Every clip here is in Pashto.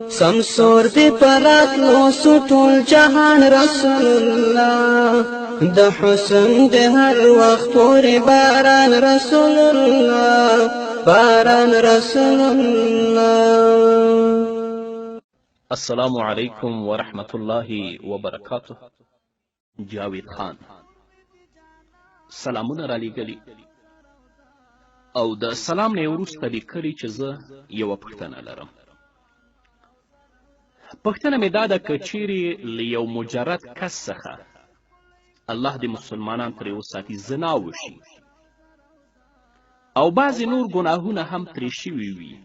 سمسور دی پراتلو سو ټول جهان رسول الله د حسن د هر وخت پورې باران رسول الله باران رسول الله. السلام علیکم ورحمت الله وبرکاته. جاوید خان سلامونه را لیږلي او د سلام نه وروسته لیکلي چې زه یوه پوښتنه لرم. پوښتنه مې دا ده که چیرې له یو مجرد کس څخه الله دې مسلمانان ترې وساتي زنا وشي او بعضې نور ګناهونه هم ترې شوي وي،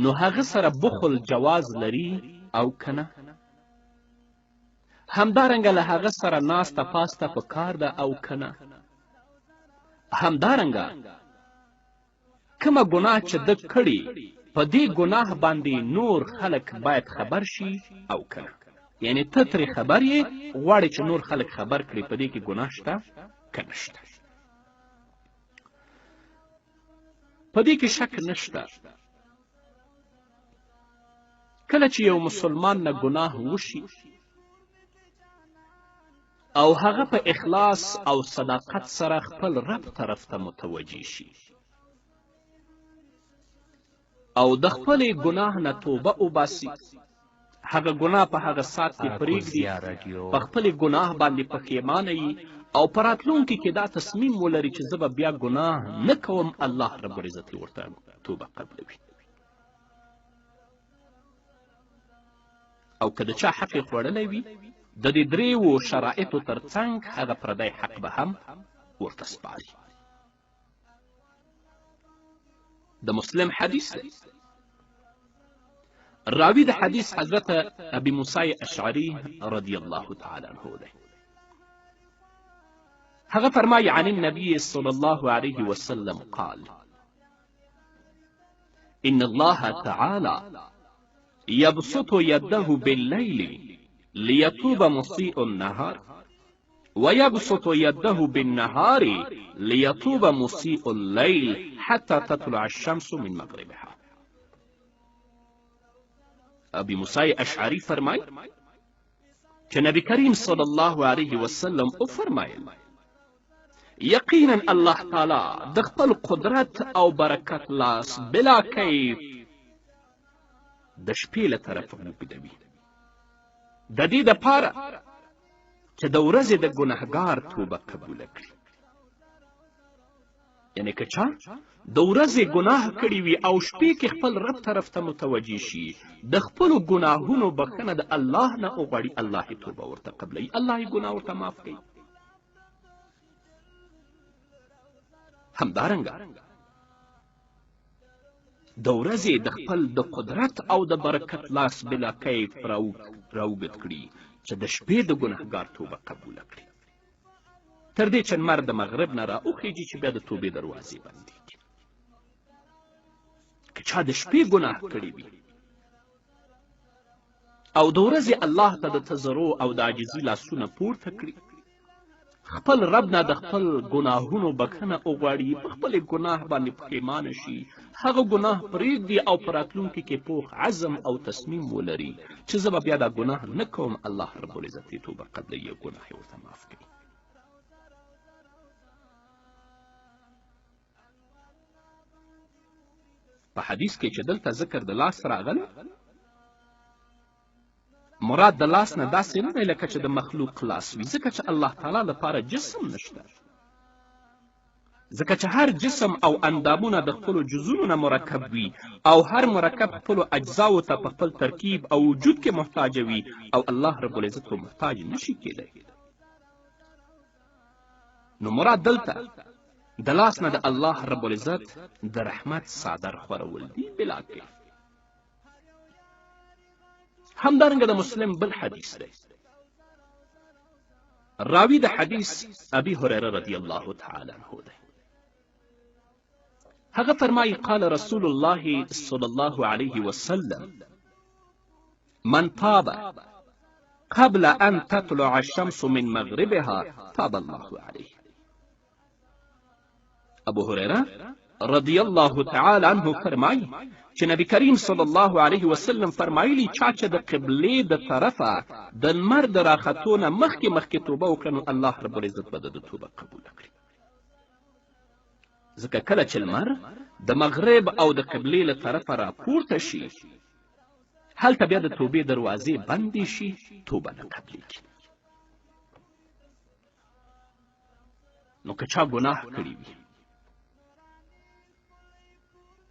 نو هغه سره بخل جواز لري او که نه؟ همدارنګه له هغه سره ناسته پاسته په کار ده او که نه؟ همدارنګه کومه ګناه چې ده کړې په دې ګناه باندې نور خلک باید خبر شي او که نه؟ یعنې ته ترې خبر یې، غواړې چې نور خلک خبر کړي په دې کې ګناه شته که نشته؟ په دې کې شک نشته. کله چې یو مسلمان نه ګناه وشي او هغه په اخلاص او صداقت سره خپل رب طرف ته متوجه شي او د خپلې ګناه نه توبه وباسي، هغه ګناه په هغه ساعت کې پرېږدي، په خپلې ګناه باندې پښیمانه وي او په راتلونکي کې دا تصمیم ولري چې زه به بیا ګناه نه کوم، الله رب العزت یې ورته توبه قبلوي. او که د چا حق یې خوړلی وي د دې دریو شرایطو تر څنګ هغه پردی حق به هم ورته سپاري. د مسلم حدیث دی، راوی د حدیث حضرت ابی موسی اشعری رضی الله تعالی عنه دی. هغه فرمایي عن النبي صلی الله علیه وسلم قال ان الله تعالی يبسط يده بالليل ليتوب مسيء النهار ويبسط يده بالنهار ليتوب مسيء الليل حتى تطلع الشمس من مغربها. ابي موسی اشعری فرمای چې نبی کریم صلی الله علیه وسلم وفرمایل یقینا الله تعالی د خپل قدرت او برکت لاس بلا کیف د شپې له طرفه اوږدوي، د دې دپاره چې د ورځې د ګنهګار توبه قبوله کړي. یعنې که چا د ورځې ګناه کړي وي او شپې کې خپل رب طرف ته متوجه شي، د خپلو ګناهونو بخښنه د الله نه وغواړي، الله یې توبه ورته قبلوي، الله یې ګناه ورته معاف کوي. همدارنګه د ورځې د خپل د قدرت او د برکت لاس بلا کیف راوږد کړي چې د شپې د ګنهګار توبه قبوله کړي، تر دې چې لمر د مغرب نه راوخیږي چې بیا د توبې دروازې بندېږي. که چا د شپې ګناه کړي وي او د ورځې الله ته د تضرع او د عاجزي لاسونه پورته کړي، خپل رب نه د خپل ګناهونو بخښنه وغواړي، په خپلې ګناه باندې پښیمانه شي، هغه ګناه پرېږدي او په راتلونکي کې پوخ عزم او تصمیم ولري چې زه به بیا دا ګناه نه کوم، الله رب العزت یې توبه قبلوي او ګناه یې ورته معاف کوي. په حدیث کې چې دلته ذکر د لاس راغلی، مراد د لاس نه داسې نه دی لکه چې د مخلوق لاس وي، ځکه چې الله تعالی لپاره جسم نشته، ځکه چې هر جسم او اندامونه د خپلو جزونو نه مرکب وي او هر مرکب خپلو اجزاو ته په خپل ترکیب او وجود کې محتاج وي او الله رب العزت ته محتاج نشي کېدی. نو مراد دلته د لاس نه د الله رب العزت د رحمت څادر خورول دي بلا کیف. همدارنګه د مسلم بل حدیث دی، راوی د حدیث ابي هريره رضی الله تعالی عنه دی. هغه فرمایي قال رسول الله صلی الله علیه وسلم من تاب قبل ان تطلع الشمس من مغربها تاب الله علیه. ابو هريره رضی الله تعالی عنه فرمایي چې نبی کریم صلی الله علیه وسلم فرمایلی چا چې د قبلې د طرفه د لمر د راختو نه مخکې توبه وکړه نو الله رب العزت به د توبه قبوله کړي. ځکه کله چې لمر د مغرب او د قبلې له طرفه راپورته شي هلته بیا د توبې دروازې بندې شي، توبه نه قبلیږي. نو که چا ګناه کړي وي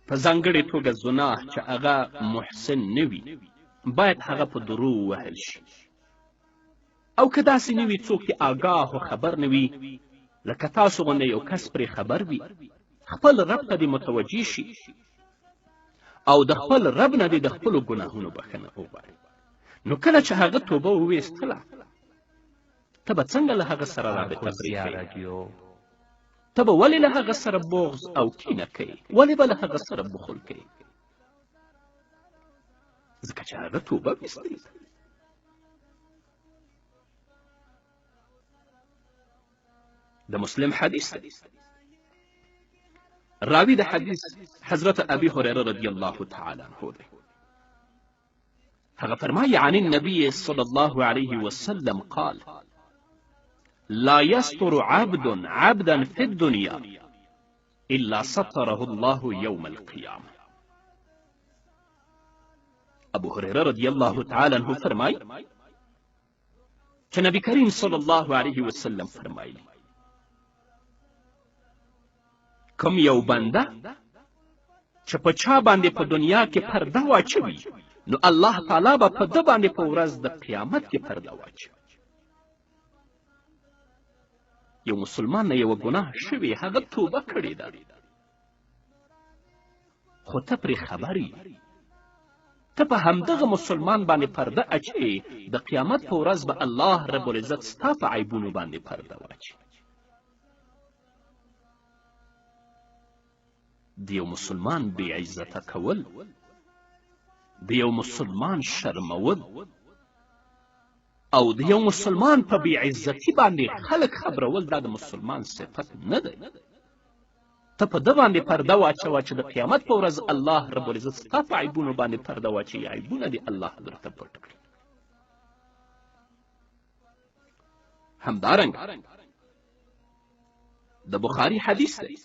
په ځانګړې توګه ګناه چې هغه محسن نه وي باید هغه په درو ووهل شي، او که داسې نه وي څوک یې آګاه و خبر نه وي لکه تاسو غوندې یو کس پرې خبر وي خپل رب ته دې متوجه شي او د خپل رب نه دې د خپلو ګناهونو بخښنه وغواړي. نو کله چې هغه توبه وویستله ته به څنګه له هغه سره رابطه پرې ته به ولې له هغه سره بغض او کینه کوې؟ ولې به له هغه سره بخل کوې؟ ځکه چې هغه توبه ویستلې ده. د مسلم حدیث دی. راوی د حدیث حضرت ابي هريره رضی الله تعالی عنه دی. هغه فرمایي عن النبي صلى الله عليه وسلم قال لا يستر عبدا في الدنيا إلا ستره الله يوم القيامة. ابو هريره رضی الله تعالی عنه فرمایي چې نبی کریم صلی الله علیه وسلم فرمایي کوم یو بنده چې په چا باندې په دنیا کې پرده واچوي نو الله تعالی به په ده باندې په ورځ د قیامت کې پرده واچوي. یو مسلمان نه یوه ګناه شوې هغه توبه کړې ده خو ته پرې خبر یې، ته په همدغه مسلمان باندې پرده اچوې د قیامت په ورځ به الله رب العزت ستا په عیبونو باندې پرده واچوي. د یو مسلمان بې عزته کول، د یو مسلمان شرمول او د یو مسلمان په بې عزتي باندې خلک خبرول دا د مسلمان صفت نه دی. ته په ده باندې پرده واچوه چې د قیامت په ورځ الله رب العزت ستا په عیبونو باندې پرده واچوي، عیبونه دې الله درته پټ کړي. همدارنګه د بخاري حدیث دی.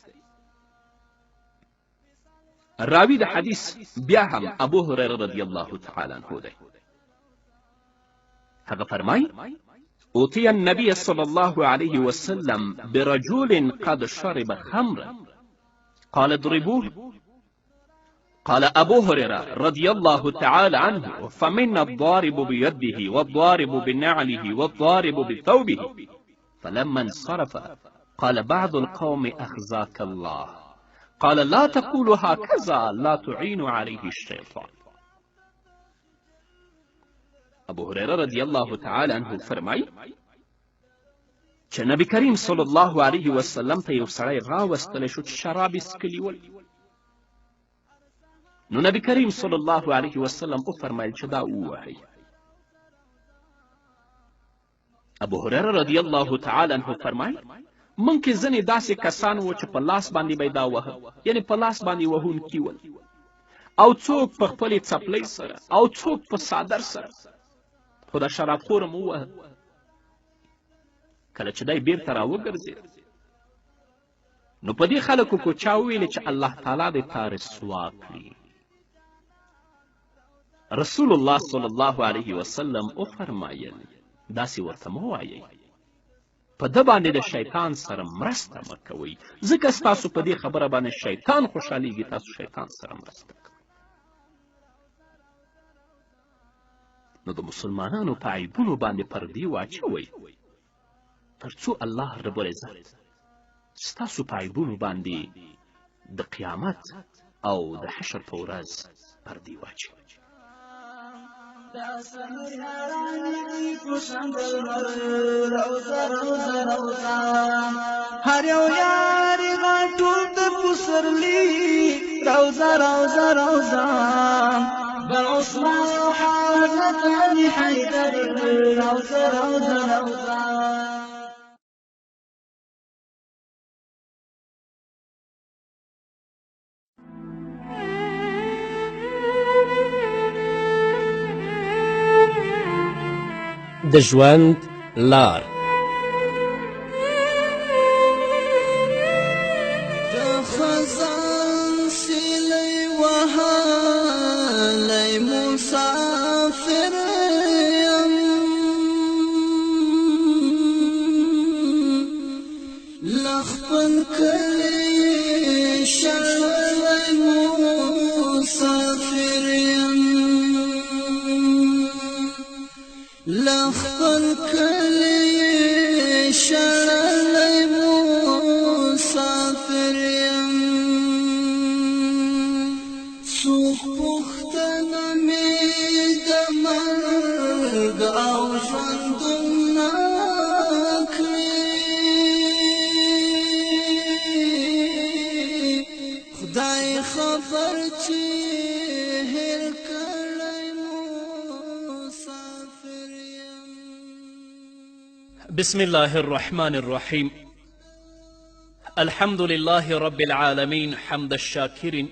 راوی د حدیث بیا هم ابو هريره رضی الله تعالی عنه دی. هغه فرمایي اوتي النبي صلى الله عليه وسلم برجل قد شرب خمرا قال اضربوه. قال ابو هريره رضي الله تعالى عنه فمنا الضارب بيده والضارب بنعله والضارب بثوبه. فلما انصرف قال بعض القوم اخزاك الله قال لا تقولوا هكذا لا تعين عليه الشيطان. ابو هريره رضی الله تعالی عنه فرمایي چې نبی کریم صلی الله علیه وسلم ته یو سړی راوستلی شو چې شراب یې څښلي ول. نو نبی کریم صلی الله علیه وسلم وفرمایل چې دا ووهئ. ابو هريره رضی الله تعالی عنه فرمایي موږ کې ځینې داسې کسان وو چې په لاس باندې به یې دا وهه، یعنې په لاس باندې وهونکي ول، او څوک په خپلې څپلۍ سره او څوک په څادر سره، خو دا شرابخور هم ووهه. کله چې دی بیرته راوګرځېد نو په دې خلکو کو چا وویلې چې الله تعالی دې تا رسوا کړي. رسول الله صلی الله علیه وسلم وفرمایل داسې ورته مه وایئ، په ده باندې د شیطان سره مرسته مه کوئ، ځکه ستاسو په دې خبره باندې شیطان خوشحالیږي، تاسو شیطان سره مرسته کوئ. نو د مسلمانانو په عیبونو باندې پردې واچوئ تر څو الله رب العزت ستاسو په عیبونو باندې د قیامت او د حشر په ورځ پردې واچوي. هر یو یاري غاټول د پسرلی روزه روزه روزه د عثمان او حضرت علي حیدر روزه روزه روزه د ژوند لار. د خزان سیلی وهلی مسافر یم، له خپل کلي شړلی مسافر یم، له خپل کلي شړلی مسافر یم. څوک پوښتنه مې د مرګ او ژوندون نه کړي، خدای خبر چې هېر کړی مسافر یم. بسم الله الرحمن الرحيم. الحمد لله رب العالمين حمد الشاكرين.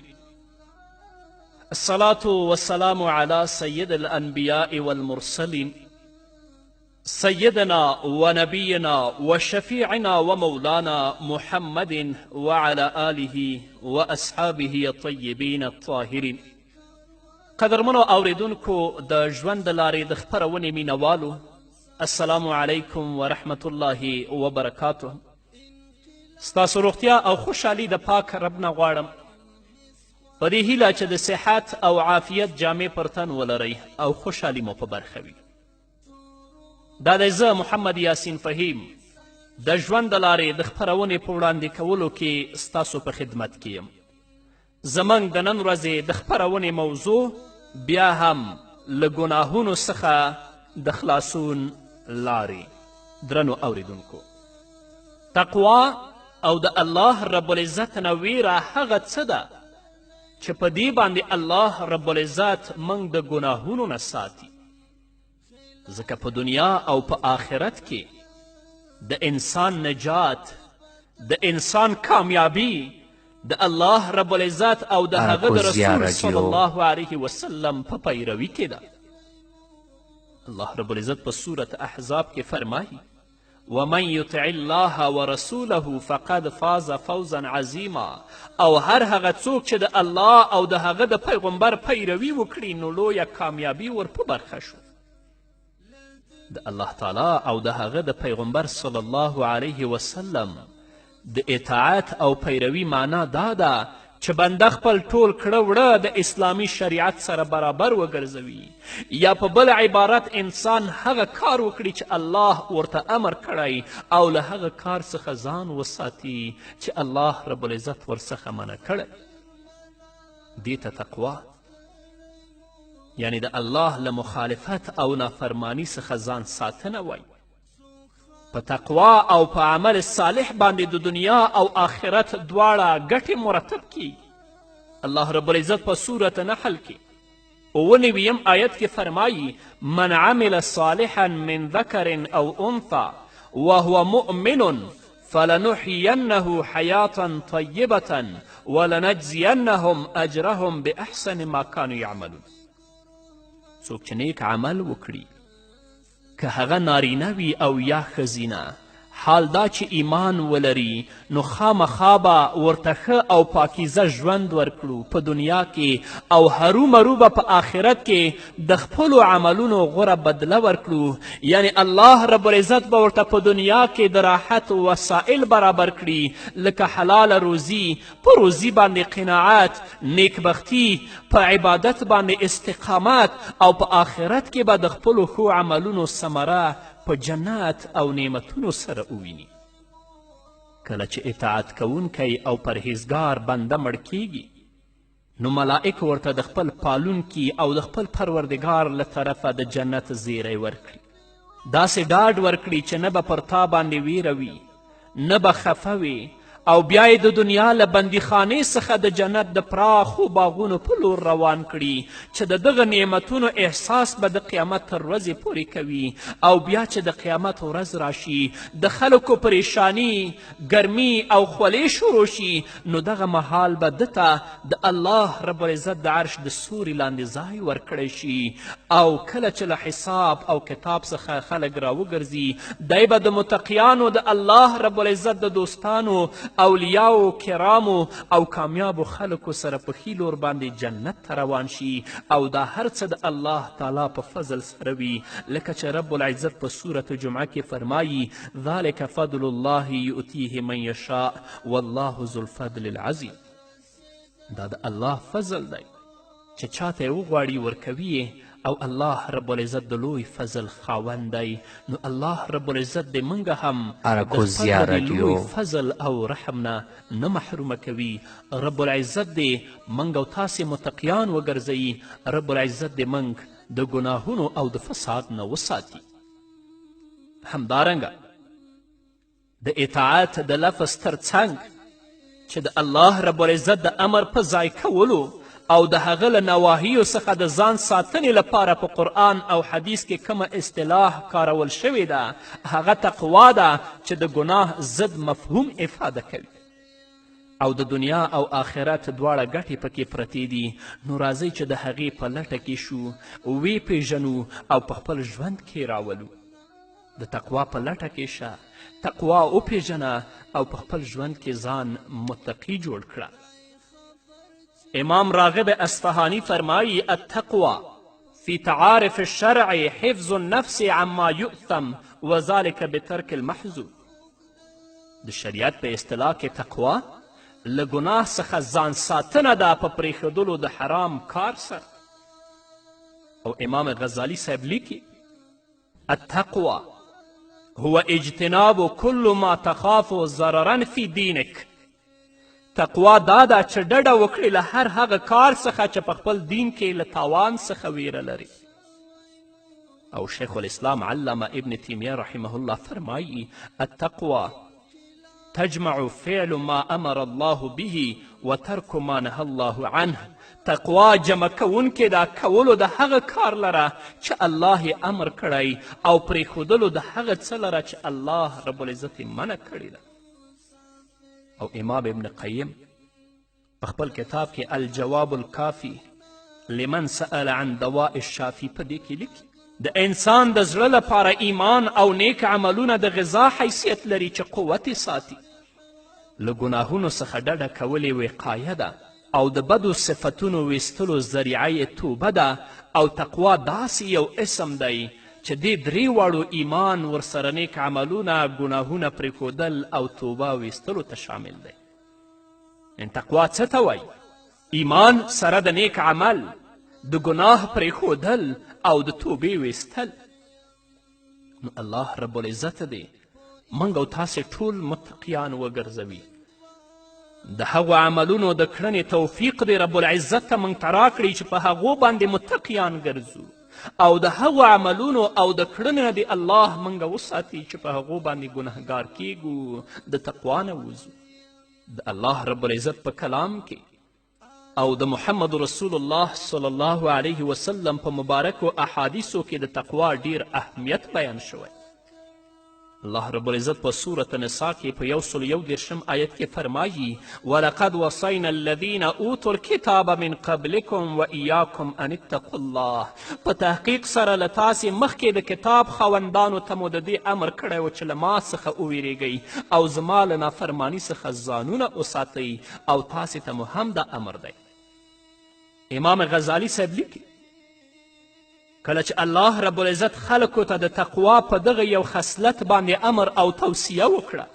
الصلاة والسلام على سيد الأنبياء والمرسلين سيدنا ونبينا وشفيعنا ومولانا محمد وعلى آله وأصحابه الطيبين الطاهرين. قدرمنو اوریدونکو د ژوند لارې د خپرونې مینوالو، السلام علیکم ورحمة الله وبرکاته. ستاسو روغتیا او خوشحالي د پاک رب نه غواړم، په دې هیله چې د صحت او عافیت جامې پر تن ولرئ او خوشحالي مو په برخه وي. دا دی زه محمد یاسین فهیم د ژوند د لارې د خپرونې په وړاندې کولو کې ستاسو په خدمت کې یم. زموږ د نن ورځې د خپرونې موضوع بیا هم له ګناهونو څخه د خلاصون لارې. درنو اوریدونکو، تقوا او د الله رب العزت نه ویره هغه څه ده چې په دې باندې الله رب العزت موږ د ګناهونو نه ساتي، ځکه په دنیا او په آخرت کې د انسان نجات، د انسان کامیابی د الله رب العزت او د هغه د رسول صلی الله علیه وسلم په پیروي کې ده. الله رب العزت په سورة احزاب کې فرمایي: ومن یطع الله ورسوله فقد فاز فوزا عظیما. او هر هغه څوک چې د الله او د هغه د پیغمبر پیروي وکړي نو لویه کامیابي ور په برخه شو. د الله تعالی او د هغه د پیغمبر صلی الله علیه وسلم د اطاعت او پیروي معنا دا ده چې بنده خپل ټول کړه وړه د اسلامي شریعت سره برابر وګرځوي، یا په بل عبارت انسان هغه کار وکړي چې الله ورته امر کړی او له هغه کار څخه ځان وساتي چې الله رب العزت ورڅخه منع کړی. دې ته تقوا یعنی د الله له مخالفت او نافرمانی څخه ځان ساتنه وایي. په تقوا او په عمل صالح باندې د دنیا او آخرت دواړه ګټې مرتب کی. الله رب العزت په سورة نحل کې 89 آیت کې فرمایي: من عمل صالحا من ذکر او انثى وهو مؤمن فلنحيينه حياة طيبة ولنجزينهم اجرهم باحسن ما كانوا يعملون. څوک چې نیک عمل وکړي، که هغه نارینه وي او یا ښځینه، حال دا چې ایمان ولري نو خامخا به ورته ښه او پاکیزه ژوند ورکړو په دنیا کې، او هرومرو به په آخرت کې د خپلو عملونو غوره بدله ورکړو. یعنی الله رب العزت به ورته په دنیا کې د راحت وسایل برابر کړي، لکه حلال روزي، په روزي باندې قناعت، نیکبختي، په عبادت باندې استقامت، او په آخرت کې به د خپلو ښو عملونو ثمره په جنت او نعمتونو سره وویني. کله چې اطاعت کوونکی او پرهیزګار بنده مړ کیږي نو ملائک ورته د خپل پالونکي او د خپل پروردګار له طرفه د جنت زیری ورکړي، داسې ډاډ ورکړي چې نه به پر تا باندې ویره وي، نه به خفه وي، او بیا یې د دنیا له بندیخانې څخه د جنت د پراخو باغونو په لور روان کړي چې د دغه نعمتونو احساس به د قیامت تر ورځې پورې کوي او بیا چې د قیامت ورځ راشي د خلکو پریشانی ګرمي او خولې شروع شي نو دغه مهال به دته د الله رب العزت د عرش د سوري لاندې ځای ورکړی شي او کله چې له حساب او کتاب څخه خلک راوګرځي دی به د متقیانو د الله رب العزت د دوستانو اولیاو کرامو او کامیابو خلکو سره په ښي لور باندې جنت ته روان شي او دا هر څه د الله تعالی په فضل سره وي لکه چې رب العزت په سورة جمعه کې فرمایي ذلک فضل الله یؤتیه من یشاء والله ذو الفضل العظیم دا د الله فضل دی چې چاته یې وغواړي ورکوي او الله رب العزت د لوی فضل خاوند دی نو الله رب العزت د موږ هم اراکوزیا د رادیو لوی فضل او رحم نه محرومه کوي رب العزت دې موږ او تاسې متقیان وګرځوي رب العزت دې موږ د ګناهونو او د فساد نه وساتي همدارنګه د اطاعت د لفظ تر څنګ چې د الله رب العزت د امر په ځای کولو او د هغه له نواهیو څخه د ځان ساتنې لپاره په قرآن او حدیث کې کومه اصطلاح کارول شوې ده هغه تقوا ده چې د ګناه ضد مفهوم افاده کوي او د دنیا او آخرت دواړه ګټې پکې پرتې دي نو راځئ چې د هغې په لټه کې شو ویې پیژنو او په خپل ژوند کې راولو د تقوا په لټه کې شه تقوا وپیژنه او په خپل ژوند کې ځان متقي جوړ کړه امام راغب اصفهانی فرمایی التقوى في تعارف الشرع حفظ النفس عما يؤثم وذلك بترك المحظور د شریعت په اصطلاح کې تقوا له ګناه څخه ځان ساتنه ده په پرېښودلو د حرام کار سره او امام غزالی صاحب لیکي التقوى هو اجتناب كل ما تخاف ضررا في دينك تقوا دا ده چې ډډه وکړي له هر هغه کار څخه چې په خپل دین کې له تاوان څخه ویره لري او شیخ الاسلام علامه ابن تیمیه رحمه الله فرمایی التقوى تجمع فعل ما امر الله به وترك ما نهى الله عنه تقوا جمع کوونکې دا کولو د هغه کار لره چې الله یې امر کړی او پرېښودلو د هغه څه لره چې الله رب العزت یې منع کړې ده او امام ابن قیم په خپل کتاب کې الجواب الکافی لمن سأل عن دواء الشافی په دې کې لیکي د انسان د زړه لپاره ایمان او نیک عملونه د غذا حیثیت لري چې قوت ساتي له ګناهونو څخه ډډه کول وقایه ده او د بدو صفتونو ویستلو ذریعه توبه ده او تقوا داسې یو اسم دی چې دې درې واړو ایمان ورسره نیک عملونه ګناهونه پرېښودل او توبه ویستلو ته شامل دی ان تقوا څه ته وایي ایمان سره د نیک عمل د ګناه پرېښودل او د توبې ویستل نو الله رب العزت دی موږ او تاسې ټول متقیان وګرځوي د هغو عملونو د کړنې توفیق دی رب العزت ته موږ ته راکړي چې په هغو باندې متقیان ګرځو او د هغو عملونو او د کړنې دی الله موږ وساتي چې په هغو باندې ګنهګار کیږو د تقوا نه وځو د الله رب العزت په کلام کې او د محمد رسول الله صلی الله علیه وسلم په مبارکو احادیثو کې د تقوا ډیر اهمیت بیان شوی الله رب العزت په سورة نساء کې په 121 آیت کې فرمایي ولقد وصینا الذین اوتوا الکتاب من قبلکم و ایاکم ان اتقوا الله په تحقیق سره له تاسې مخکې د کتاب خاوندانو ته مو د دې امر کړی و چې له ما څخه وویریږئ او زما له نافرماني څخه ځانونه وساتئ او تاسې ته مو هم دا امر دی امام غزالی صاحب لیکي کله چې الله رب العزت خلکو ته د تقوا په دغه یو خصلت باندې امر او توصیه وکړه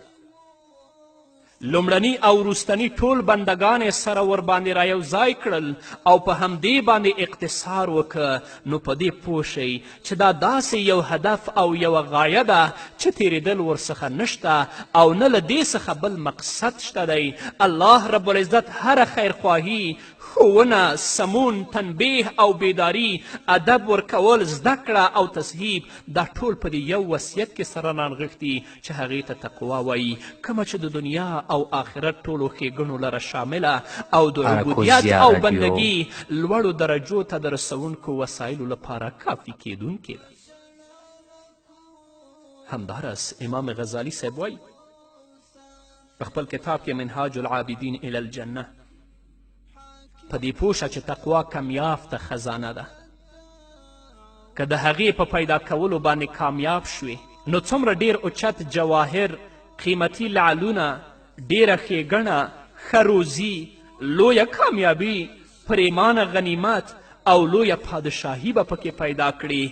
لومړني او وروستني ټول بندگان سره ورباندې را یو ځای کړل او په همدې باندې اقتصار وکړه نو په دې پوه شئ چې دا داسې یو هدف او یوه غایه ده چې تیریدل ورڅخه نشته او نه له دې څخه بل مقصد شته دی الله رب العزت هره خیرخواهي ښوونه، سمون، تنبیه او بیداري، ادب ورکول، زده کړه او تصحیب، دا ټول په دې یو وصیت کې سره رانغښتي چې هغې ته تقوا وایي، کومه چې د دنیا او آخرت ټولو ښېګڼو لره شامله او د عبودیت او بندګي لوړو درجو ته د رسونکو وسایلو لپاره کافي کیدونکې ده. همداراز امام غزالی صاحب وایي په خپل کتاب کې منهاج العابدین الی الجنه، په دې پوه شه چې تقوا کمیافته خزانه ده. که د هغې په پیدا کولو باندې کامیاب شوې نو څومره ډیر اوچت جواهر، قیمتي لعلونه، ډیره ښېګڼه، ښه روزي، لویه کامیابي، پریمانه غنیمت او لویه پادشاهي به پکې پیدا کړي.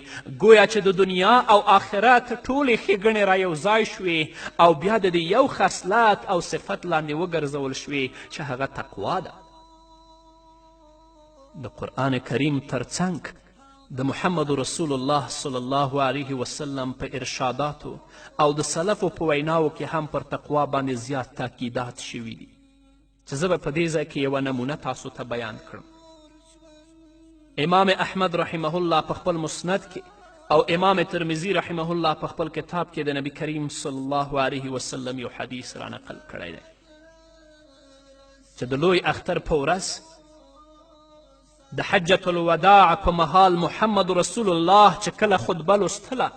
گویا چې د دنیا او آخرت ټولې ښېګڼې را یو ځای شوې او بیا د دې یو خصلت او صفت لاندې وګرځول شوې چې هغه تقوا ده. د قرآن کریم ترڅنګ د محمد رسول الله صلی الله علیه وسلم په ارشاداتو او د سلفو په ویناو کې هم پر تقوا باندې زیات تاکیدات شوي دي چې زه به په دې ځای کې یوه نمونه تاسو ته بیان کړم. امام احمد رحمه الله په خپل مسند کې او امام ترمذي رحمه الله په خپل کتاب کې د نبی کریم صلی الله علیه وسلم یو حدیث را نقل کړی دی چې د لوی اختر په ورځ د حجة الوداع په مهال محمد رسول الله چې کله خطبه لوستله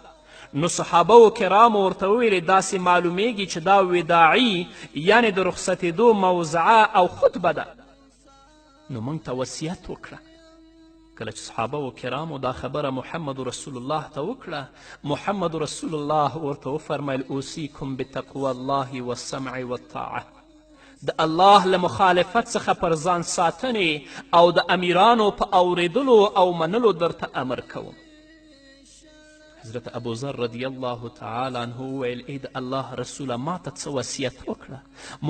نو صحابه و کرامو ورته وویلې داسې معلومیږي چې دا وداعي یعنې د رخصتېدو موضعه او خطبه ده. نو موږ ته وصیت وکړه. کله چې صحابه و کرامو دا خبره محمد رسول الله ته وکړه، محمد رسول الله ورته وفرمیل اوصیکم بتقوی الله والسمع والطاعه، د الله له مخالفت څخه پر ځان ساتنې او د امیرانو په اوریدلو او منلو درته امر کوم. حضرت ابوذر رضی الله تعالی عنه وویل ای د الله رسوله ما ته څه وصیت وکړه؟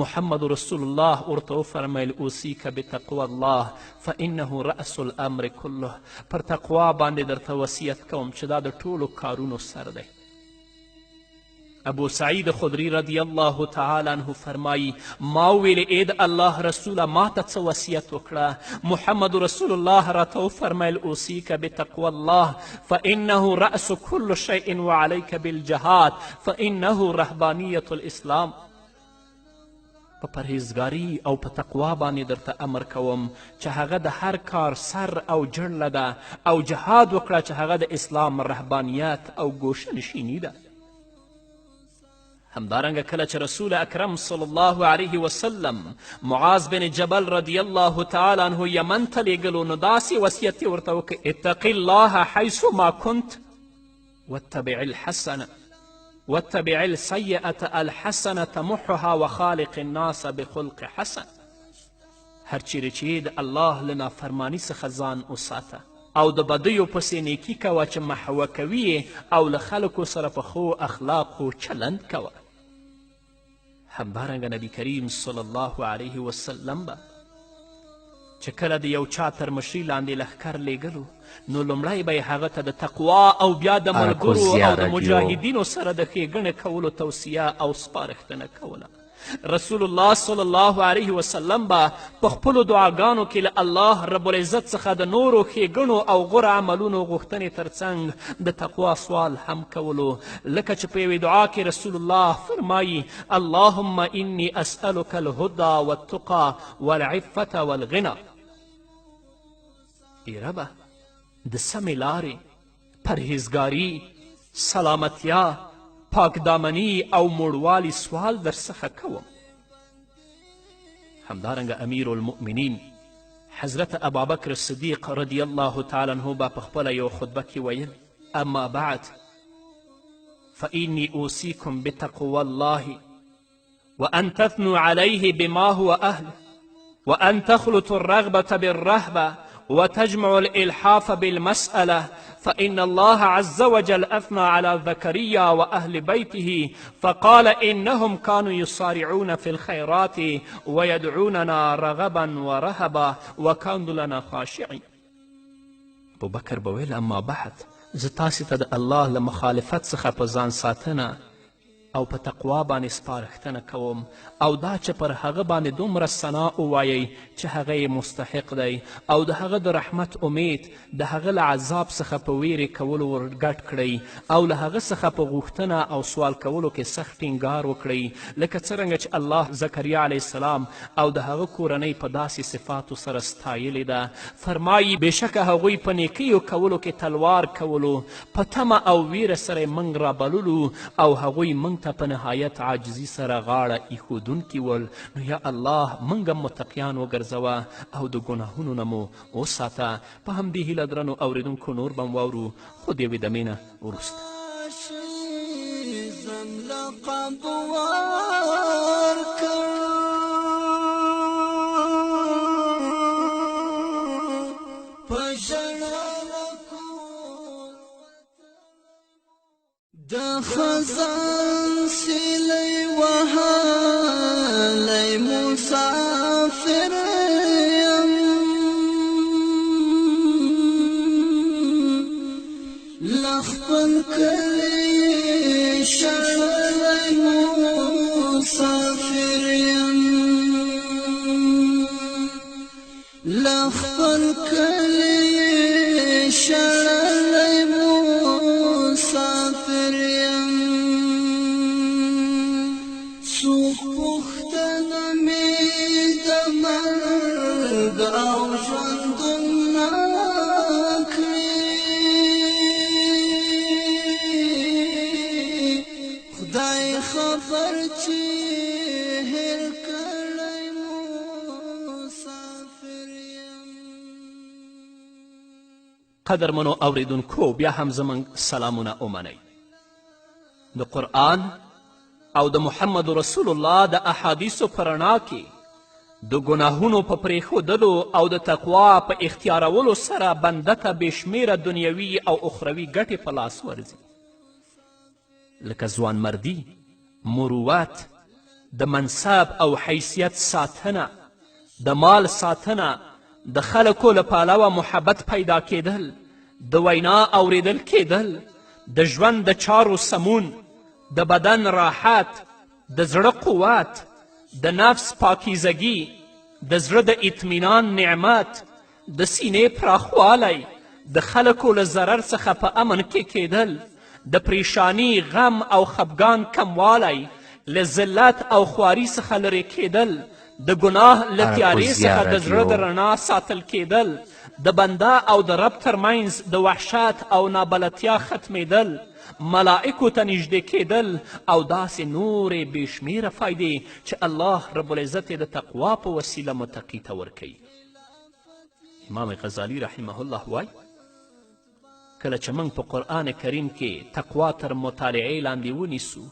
محمد رسول الله ورته وفرمیل اوصیک بتقوی الله فانه رأس الامر کله، پر تقوا باندې درته وصیت کوم چې دا د ټولو کارونو سر دی. ابو سعید خدری رضی الله تعالی عنه فرمایی ما ویل ای د الله رسوله ما ته څه وصیت وکړه؟ محمد رسول الله راته وفرمیل اوصیک بتقوی الله فانه رأس كل شیء وعلیک بالجهاد فانه رهبانیة الاسلام. په پرهیزګاري او په تقوا باندې درته امر کوم چې هغه د هر کار سر او جړله ده او جهاد وکړه چې هغه د اسلام رهبانیت او ګوشهنشیني ده. همدارنګه کله چې رسول اکرم صلی الله علیه وسلم معاذ بن جبل رضی الله تعالی عنه یمن ته لیږلو نو داسې وصیت یې ورته وکړ اتق الله حیث ما کنت واتبع الحسنه واتبع السیئة الحسنه تمحها وخالق الناس بخلق حسن. هر چیرې چې د الله له نافرماني څخه ځان وساته او د بدیو پسې نیکي کوه چې محوه کوي او له خلکو سره په ښو اخلاقو چلند کوه. همدارنګه نبی کریم صلی الله علیه وسلم به چې کله د یو چا تر مشري لاندې لښکر لیږلو نو لومړی به یې هغه ته د تقوا او بیا د ملګرو او د مجاهدینو سره د ښېګڼې کولو توصیه او سپارښتنه کوله. رسول الله صلی الله علیه وسلم به په خپلو دعاګانو کې له الله رب العزت څخه د نورو ښېګڼو او غوره عملونو غوښتنې ترڅنګ د تقوا سوال هم کولو، لکه چې په یوې دعا کې رسول الله فرمایي اللهم انی اسألک الهدى والتقى والعفة والغنى. ای ربه د سمې لارې، پرهیزګاري، سلامتیا، پاکدامني او موړوالي سوال در څخه کوم. همدارنګه امیر المؤمنین حضرت ابابکر صدیق رضی الله تعالی عنه به په خپله یو خطبه کې ویل اما بعد فإني أوصيكم بتقوى الله وأن تثنوا عليه بما هو أهله وأن تخلطوا الرغبة بالرهبة وتجمعوا الإلحاف بالمسألة فإن الله عز وجل أثنى على زكريا وأهل بيته فقال إنهم كانوا يصارعون في الخيرات ويدعوننا رغبا ورهبا وكانوا لنا خاشعين. ابو بکر بویل اما بعد زه تاسې ته د الله له مخالفت څخه په ځان ساتنه او په تقوا باندې سپارښتنه کوم او دا چې پر هغه باندې دومره ثنا ووایئ چې هغه یې مستحق دی او د هغه د رحمت امید د هغه له عذاب څخه په ویرې کولو ور ګډ کړئ او له هغه څخه په غوښتنه او سوال کولو کې سخت ټینګار وکړئ لکه څرنګه چې الله زکریا علیه السلام او د هغه کورنۍ په داسې صفاتو سره ستایلې ده فرمایي بېشکه هغوی په نیکیو کولو کې تلوار کولو په تمه او ویره سره یې موږ رابللو او هغوی موږ ته په نهایت عاجزي سره غاړه ایښودونکي ول نو یا الله موږ هم متقیان وګرځوه او د ګناهونو نه مو وساته په همدې هیله درنو اوریدونکو نور به م واورو خو د یوې دمې نه وروسته د خزان سیلی وهالی مسافر یم لخپل کلی شړلی مسافر یم لخپل کلی شړلی مسافر یم څوک پوښتنه مې د مرګ او ژوندون نه کړي خدای خبر چې هېر کړی مسافر یم قدرمنو اوریدونکو بیا هم زموږ سلامونه ومنئ د قرآن او د محمد رسول الله د احادیثو په رڼا کې د ګناهونو په پرېښودلو او د تقوا په اختیارولو سره بنده ته بېشمېره دنیوي او اخروي ګټې په لاس ورځي لکه ځوانمردي مروت د منصب او حیثیت ساتنه د مال ساتنه د خلکو له پلوه محبت پیدا کېدل د وینا اوریدل کېدل د ژوند د چارو سمون د بدن راحت د زړه قوت د نفس پاکیزگی د زړه د اطمینان نعمت د سینې پراخوالی د خلکو له ضرر څخه په امن کې کېدل د پریشانی غم او خفګان کموالی له ذلت او خواري څخه لرې کېدل د ګناه له تیارې څخه د زړه د رڼا ساتل کېدل د بنده او د رب ترمنځ د وحشت او نابلدتیا ختمیدل ملائکو ته نږدې کېدل او داسې نورې بېشمېره فایدې چې الله رب العزت د تقوا په وسیله متقي ته ورکوي امام غزالی رحمه الله وایي کله چې موږ په قرآن کریم کې تقوا تر مطالعې لاندې ونیسو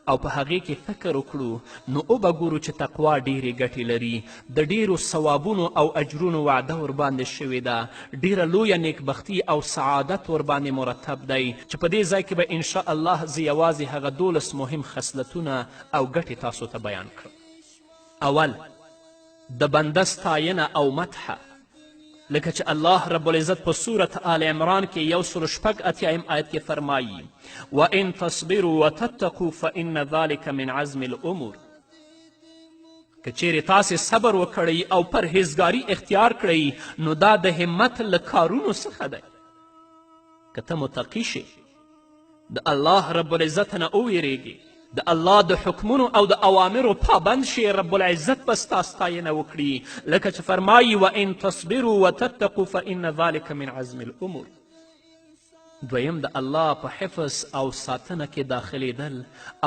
او په هغې کې فکر وکړو نو به ګورو چې تقوا ډیرې ګټې لري د ډیرو ثوابونو او اجرونو وعده ورباندې شوې ده ډیره لویه نیکبختي او سعادت ورباندې مرتب دی چې په دې ځای کې به انشاء الله زه یوازې هغه 12 مهم خصلتونه او ګټې تاسو ته بیان کړم اول د بنده ستاینه او مدحه لکه چې الله رب العزت په صورت آل عمران کې 186 آیت کې فرمایي وان تصبروا وتتقوا فان ذلك من عزم الامور که چیرې تاسې صبر وکړئ او پرهیزګاري اختیار کړئ نو دا د همت له کارونو څخه دی که ته متقي شې د الله رب العزت نه وویرېږې د الله د حکمونو او د اوامرو پابند شي رب العزت به ستا ستاینه وکړي لکه چې فرمایي وان تصبروا وتتقوا فان ذلك من عزم الامور دویم د الله په حفظ او ساتنه کې داخلیدل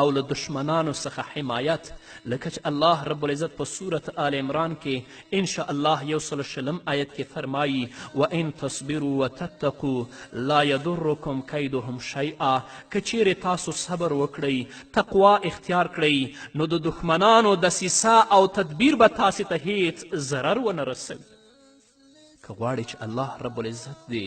او له دشمنانو څخه حمایت لکه چې الله رب العزت په صورت آل عمران کې انشاء الله 120 آیت کې فرمایي وان تصبروا وتتقوا لا يضركم کیدهم شیئا که چیرې تاسو صبر وکړئ تقوا اختیار کړئ نو د دښمنانو دسیسه او تدبیر به تاسې ته هیڅ ضرر ونه رسوي که غواړې چې الله رب العزت دې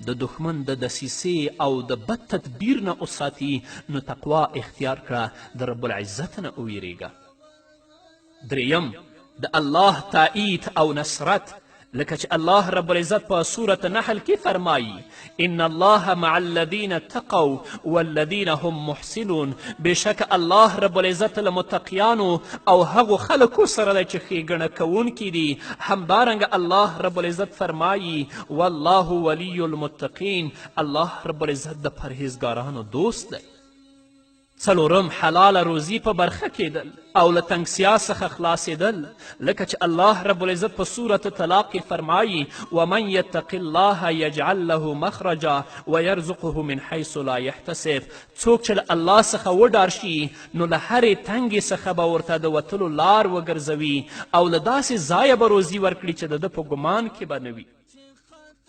د دښمن د دسیسې او د بد تدبیر نه وساتي نو تقوا اختیار کړه د رب العزت نه وویرېږه دریم د الله تایید او نصرت لکه چې الله رب العزت په سورة نحل کې فرمایي ان الله مع الذین اتقوا والذین هم محسنون، بېشکه الله رب العزت له متقیانو او هغو خلکو سره دی چې ښېګڼه کوونکي دي. همدارنګه الله رب العزت فرمایي والله ولی المتقین، الله رب العزت د پرهیزګارانو دوست دی. څلورم حلاله روزي په برخه کېدل او له تنګسیا څخه خلاصېدل، لکه چې الله رب العزت په سورة طلاق کې فرمایي ومن یتق الله یجعل له مخرجا ویرزقه من حیث لا یحتسب، څوک چې له الله څخه وډار شي نو له هرې تنګې څخه به ورته د وتلو لار وګرځوي او له داسې ځایه به روزي ورکړي چې د ده په ګمان کې به نه وي.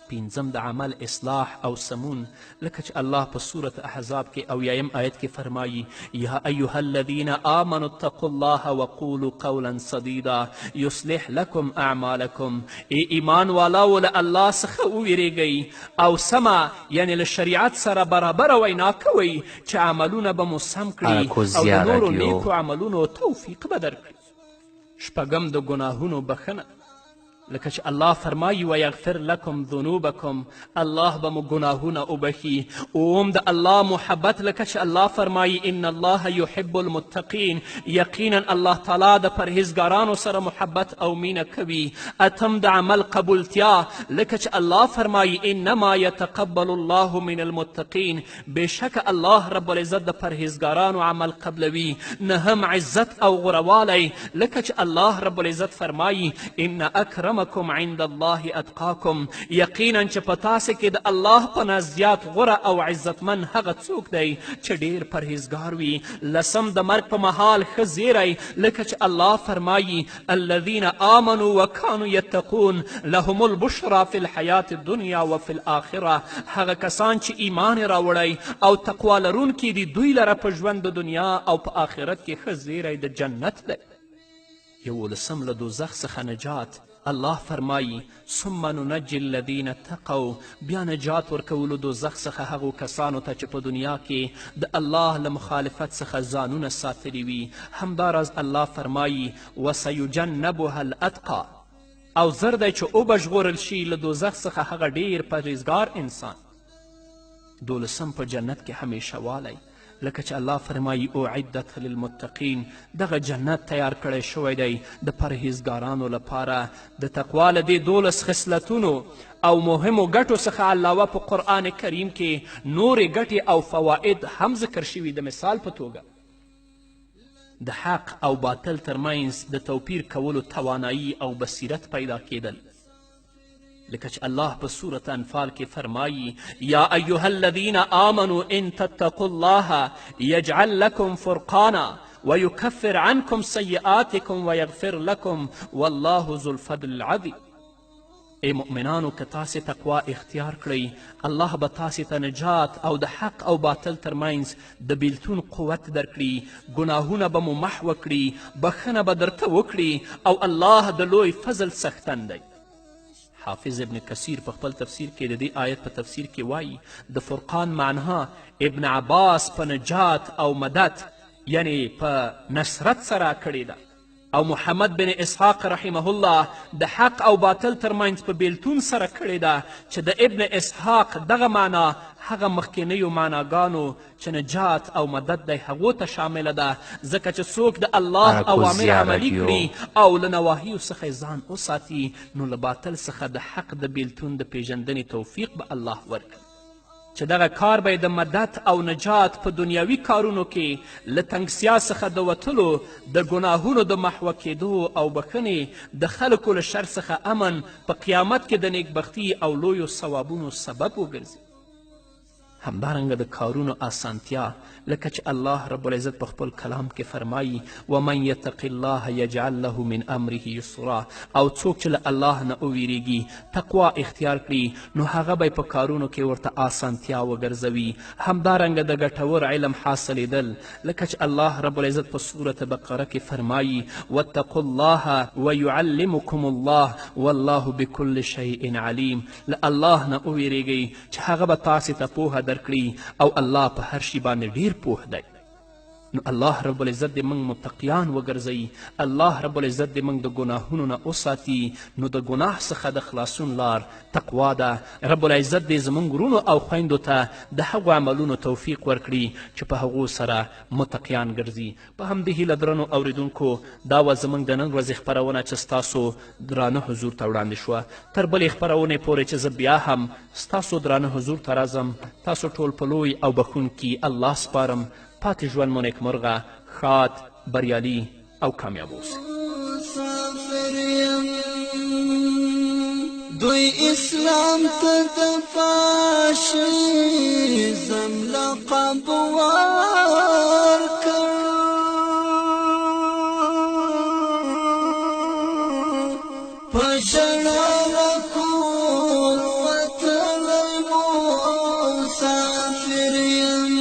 پنځم د عمل اصلاح او سمون، لکه چې الله په سورة احزاب کې اویایم آیت کې فرمایي یا ایها الذین آمنوا اتقوا الله وقولوا قولا سدیدا یصلح لکم اعمالکم، ای ایمان والاو له الله څخه وویرېږئ او سمه یعنې له شریعت سره برابره وینا کوئ چې عملونه به مو سم کړي او د نورو نیکو عملونو توفیق به درکړي. شپږم د ګناهونو بخښنه، لکه چې الله فرمایي ویغفر لکم ذنوبکم، الله به مو ګناهونه وبخي. اوم د الله محبت، لکه چې الله فرمایي ان الله یحب المتقین، یقینا الله تعالی د پرهیزګارانو سره محبت او مینه کوي. اتم د عمل قبولتیا، لکه چې الله فرمایي انما یتقبل الله من المتقین، بېشکه الله رب العزت د پرهیزګارانو عمل قبلوي. نهم عزت او غوروالی، لکه چې الله رب العزت فرمایي ان اکرمکم عند الله اتقاکم، یقینا چې په تاسې کې د الله په نزد زیات غوره او عزتمن هغه څوک دی چې ډیر پرهیزګار وي. لسم د مرګ په مهال ښه زیری، لکه چې الله فرمایي الذین آمنوا وکانوا یتقون لهم البشرى فی الحیات الدنیا وفی الاخره، هغه کسان چې ایمان یې راوړی او تقوا لرونکي دي دوی لره په ژوند د دنیا او په آخرت کې ښه زیری د جنت دی. یولسم له دوزخ څخه نجات، الله فرمایي ثم ننجي الذین اتقوا، بیا نجات ورکولو دوزخ څخه هغو کسانو ته چې په دنیا کې د الله له مخالفت څخه ځانونه ساتلي وي. همداراز الله فرمایي وسیجنبها الاتقى، او زر دی چې وبژغورل شي له دوزخ څخه هغه ډیر پرهیزګار انسان. دولسم په جنت کې همیشه والی، لکه چې الله فرمایي اعدت للمتقین، دغه جنت تیار کړی شوی دی د پرهیزګارانو لپاره. د تقوا له دې 12 خصلتونو او مهمو ګټو څخه علاوه په قرآن کریم کې نورې ګټې او فواید هم ذکر شوي. د مثال په توګه د حق او باطل ترمنځ د توپیر کولو توانایی او بصیرت پیدا کېدل، لکه چې الله په سورة انفال کې فرمایي یا ایها الذین آمنوا ان تتقوا الله یجعل لکم فرقانا ویکفر عنکم سیئاتکم ویغفر لکم والله ذو الفضل العظیم. ای مؤمنانو که تاسې تقوا اختیار کړئ، الله به تاسې ته نجات او د حق او باطل ترمنځ د بیلتون قوت درکړي، ګناهونه به مو محو کړي، بخښنه به درته وکړي او الله د لوی فضل څښتن دی. حافظ ابن کثیر په خپل تفسیر کې د دې آیت په تفسیر کې وایي د فرقان معنها ابن عباس په نجات او مدد یعنی په نصرت سره کړې ده، او محمد بن اسحاق رحمه الله د حق او باطل ترمنځ په بیلتون سره کړې ده، چې د ابن اسحاق دغه معنا هغه مخکینیو معناګانو چې نجات او مدد دی هغو ته شامله ده، ځکه چې څوک د الله اوامر عملي کړي او له نواهیو څخه ځان وساتي نو له باطل څخه د حق د بیلتون د پیژندنې توفیق به الله ورکړي، چې دغه کار به د مدد او نجات په دنیاوي کارونو کې له تنګسیا څخه د وتلو، د ګناهونو د محوه کېدو او بخښنې، د خلکو له شر څخه امن، په قیامت کې د نیکبختي او لویو ثوابونو سبب وګرځي. همدارنګه د کارونو آسانتیا، لکه چې الله رب العزت په خپل کلام کې فرمایي ومن یتق الله یجعل له من امره یسرا، او څوک چې له الله نه وویریږي تقوا اختیار کړي نو هغه به په کارونو کې ورته آسانتیا وګرځوي. همدارنګه د ګټور علم حاصلېدل، لکه چې الله رب العزت په سورة بقره کې فرمایي واتقوا الله ویعلمکم الله والله بكل شیء علیم، له الله نه وویریږئ چې هغه به تاسې ته پوهه درکړي او الله په هر شي باندې ډیر پوه دی. نو الله رب العزت دې موږ متقیان وګرځوي، الله رب العزت دې موږ د ګناهونو نه وساتي. نو د ګناه څخه د خلاصون لار تقوا ده. رب العزت دې زموږ ورونو او خویندو ته د هغو عملونو توفیق ورکړي چې په هغو سره متقیان ګرځي. په همدې هیله درنو اوریدونکو، دا وه زموږ د نن ورځې خپرونه چې ستاسو درانه حضور ته وړاندې شوه. تر بلې خپرونې پورې چې زه بیا هم ستاسو درانه حضور ته راځم، تاسو ټول په لوی او بخونکي الله سپارم. پاتې ژوند مو نیکمرغه، ښاد، بریالي او کامیاب اوسئ. دوی اسلام ته د فاشیزم لقب ورکړ، په ژړا کور وتلی مسافر یم،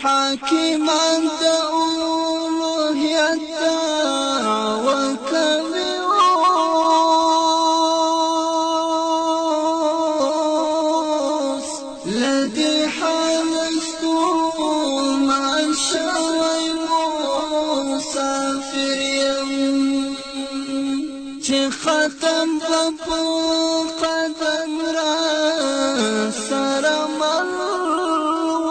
حاکمان د الوهیت دعوه کوي، لدې حاله ستومان شوی مسافر یم، چې ختم به په قدم را سره مل و،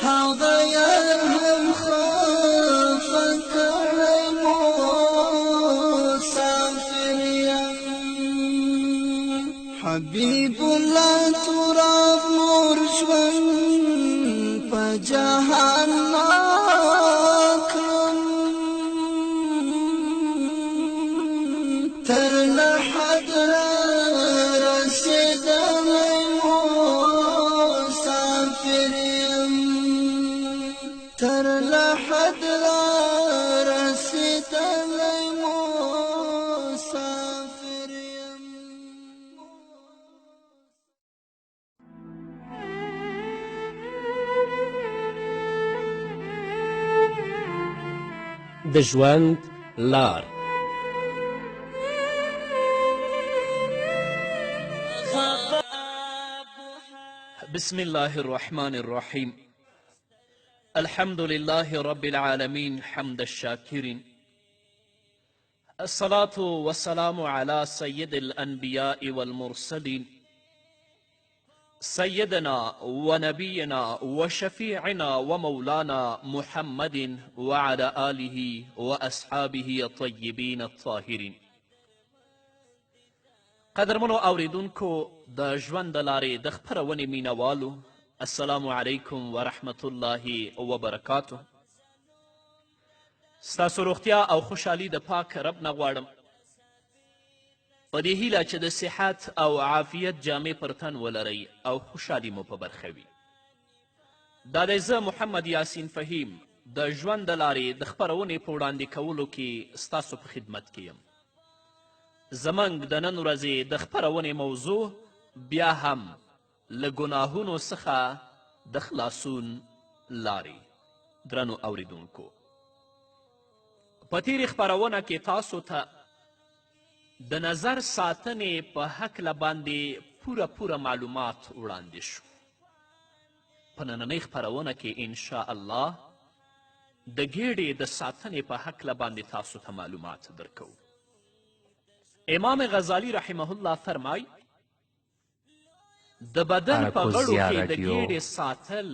هغه یار هم خفه کړی مسافر یم، حبیب الله تراب نور ژوند په جهان ناکړم، تر لحد رسېدلی مسافر یم، تر لحد رسېدلی مسافر یم. د ژوند لار. بسم الله الرحمن الرحيم. الحمد لله رب العالمين حمد الشاكرين، الصلاة والسلام على سيد الأنبياء والمرسلين، سيدنا ونبينا وشفيعنا ومولانا محمد وعلى آله وأصحابه الطيبين الطاهرين. قدرمنو اوریدونکو د ژوند د لارې د خپرونې مینوالو، السلام علیکم ورحمت الله وبرکاته. ستاسو روغتیا او خوشحالي د پاک رب نه غواړم، په دې هیله چې د صحت او عافیت جامې پر تن ولرئ او خوشحالي مو په برخه وي. دا دی زه محمد یاسین فهیم د ژوند د لارې د خپرونې په وړاندې کولو کې ستاسو په خدمت کې یم. زموږ د نن ورځې د خپرونې موضوع بیا هم له ګناهونو څخه د خلاصون لارې. درنو اوریدونکو، په تیرې خپرونه کې تاسو ته د نظر ساتنې په هکله باندې پوره معلومات وړاندې شو. په نننۍ خپرونه کې انشاء الله د ګیډې د ساتنې په هکله باندې تاسو ته معلومات درکوو. امام غزالی رحمه الله فرمای د بدن په غړو کې د ګیډې ساتل